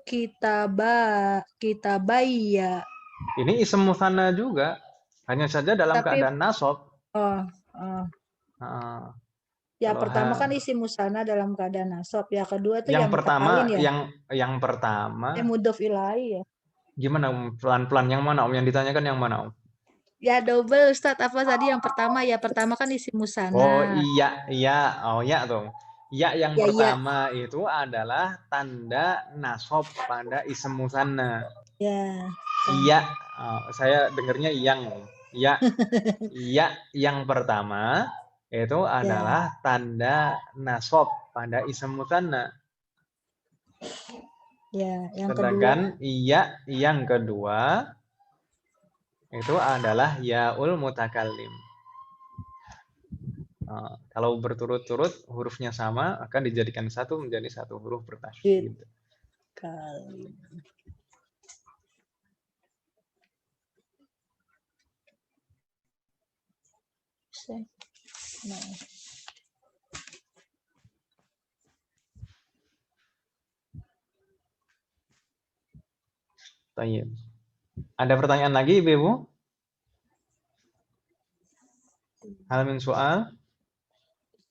kitabaya. Ini isim musanna juga, hanya saja dalam keadaan nasab. Ya pertama kan isi musana dalam keadaan nasab, ya kedua tuh yang pertama ya. yang pertama mudhof ilaih ya. Gimana pelan-pelan yang mana Om? Yang ditanyakan yang mana Om? Ya double Ustaz, apa tadi yang pertama? Ya pertama kan isi musana. Oh iya. Oh ya tuh. Ya yang pertama itu adalah tanda nasab pada isim musanna. Ya. Iya, saya dengarnya yang. Ya. Ya yang pertama itu adalah tanda nasab pada isim musanna. Ya, yang sedangkan kedua. Iya yang kedua itu adalah yaul mutakallim. Kalau berturut-turut hurufnya sama akan dijadikan satu menjadi satu huruf bertasydid. Nah, Tayyib. Ada pertanyaan lagi Ibu? Hal min soal?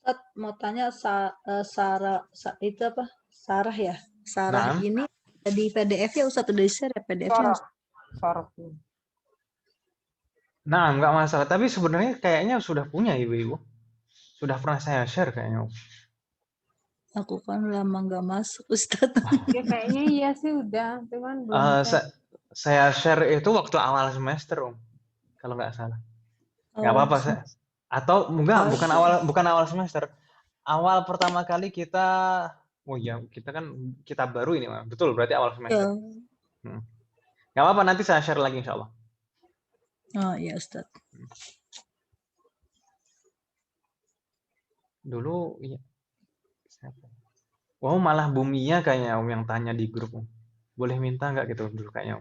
Ustaz mau tanya Sarah itu apa? Sarah ya? Sarah Naam. ini di PDF ya Ustaz, udah di-share ya PDF-nya? Sorok. Nah, nggak masalah. Tapi sebenarnya kayaknya sudah punya Ibu. Sudah pernah saya share kayaknya. Aku kan lama nggak masuk Ustaz. Ya kayaknya iya sih udah, cuman belum. Saya share itu waktu awal semester, kalau nggak salah. Nggak apa-apa. Atau enggak, bukan awal semester. Awal pertama kali kita, kita baru ini, betul. Berarti awal semester. Nggak apa-apa, nanti saya share lagi insya Allah. Oh iya Ustaz. Dulu, iya. Wow, malah Bumia kayaknya yang tanya di grup. Boleh minta nggak gitu dulu kayaknya.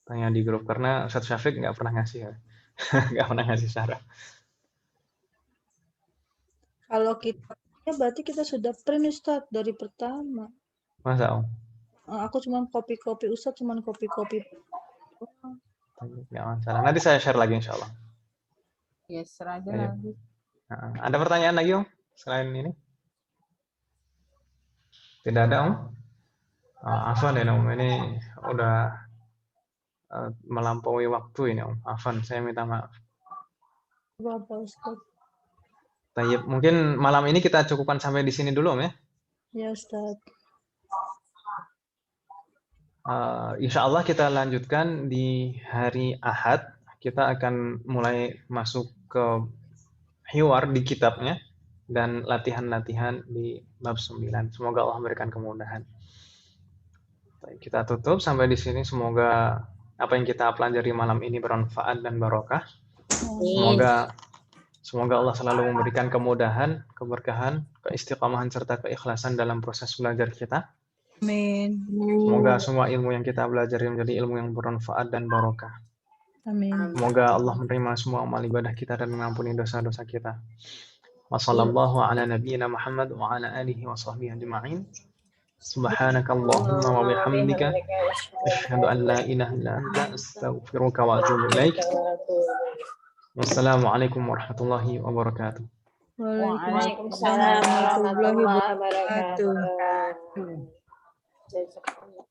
Tanya di grup, karena Ustaz Syafiq nggak pernah ngasih ya. Nggak pernah ngasih syarat. Kalau kita, ya berarti kita sudah print Ustaz dari pertama. Masa Om? Aku cuma copy-copy Ustaz, cuma copy-copy. Nggak masalah. Nanti saya share lagi insya Allah. Ya serah aja Ayo. lagi. Nah, ada pertanyaan lagi Om? Selain ini? Tidak ada Om? Afwan ya Om, ini udah melampaui waktu ini Om. Afwan, saya minta maaf. Bapak Ustaz. Tayyip, mungkin malam ini kita cukupkan sampai di sini dulu Om ya. Ya Ustaz. Insya Allah kita lanjutkan di hari Ahad. Kita akan mulai masuk ke hiwar di kitabnya dan latihan-latihan di bab 9. Semoga Allah memberikan kemudahan. Baik, kita tutup sampai di sini. Semoga apa yang kita pelajari malam ini bermanfaat dan barokah. Semoga Allah selalu memberikan kemudahan, keberkahan, keistiqamahan serta keikhlasan dalam proses belajar kita. Amin. Semoga semua ilmu yang kita belajar menjadi ilmu yang bermanfaat dan barokah. Amin. Semoga Allah menerima semua amal ibadah kita dan mengampuni dosa-dosa kita. Wassallallahu ala nabiyyina Muhammad wa ala alihi wa sahbihi ajma'in. Subhanakallahumma wa bihamdika asyhadu an la ilaha illa anta astaghfiruka wa atubu ilaik. Wassalamualaikum warahmatullahi wabarakatuh. Waalaikumsalam warahmatullahi wabarakatuh. Jazakallah.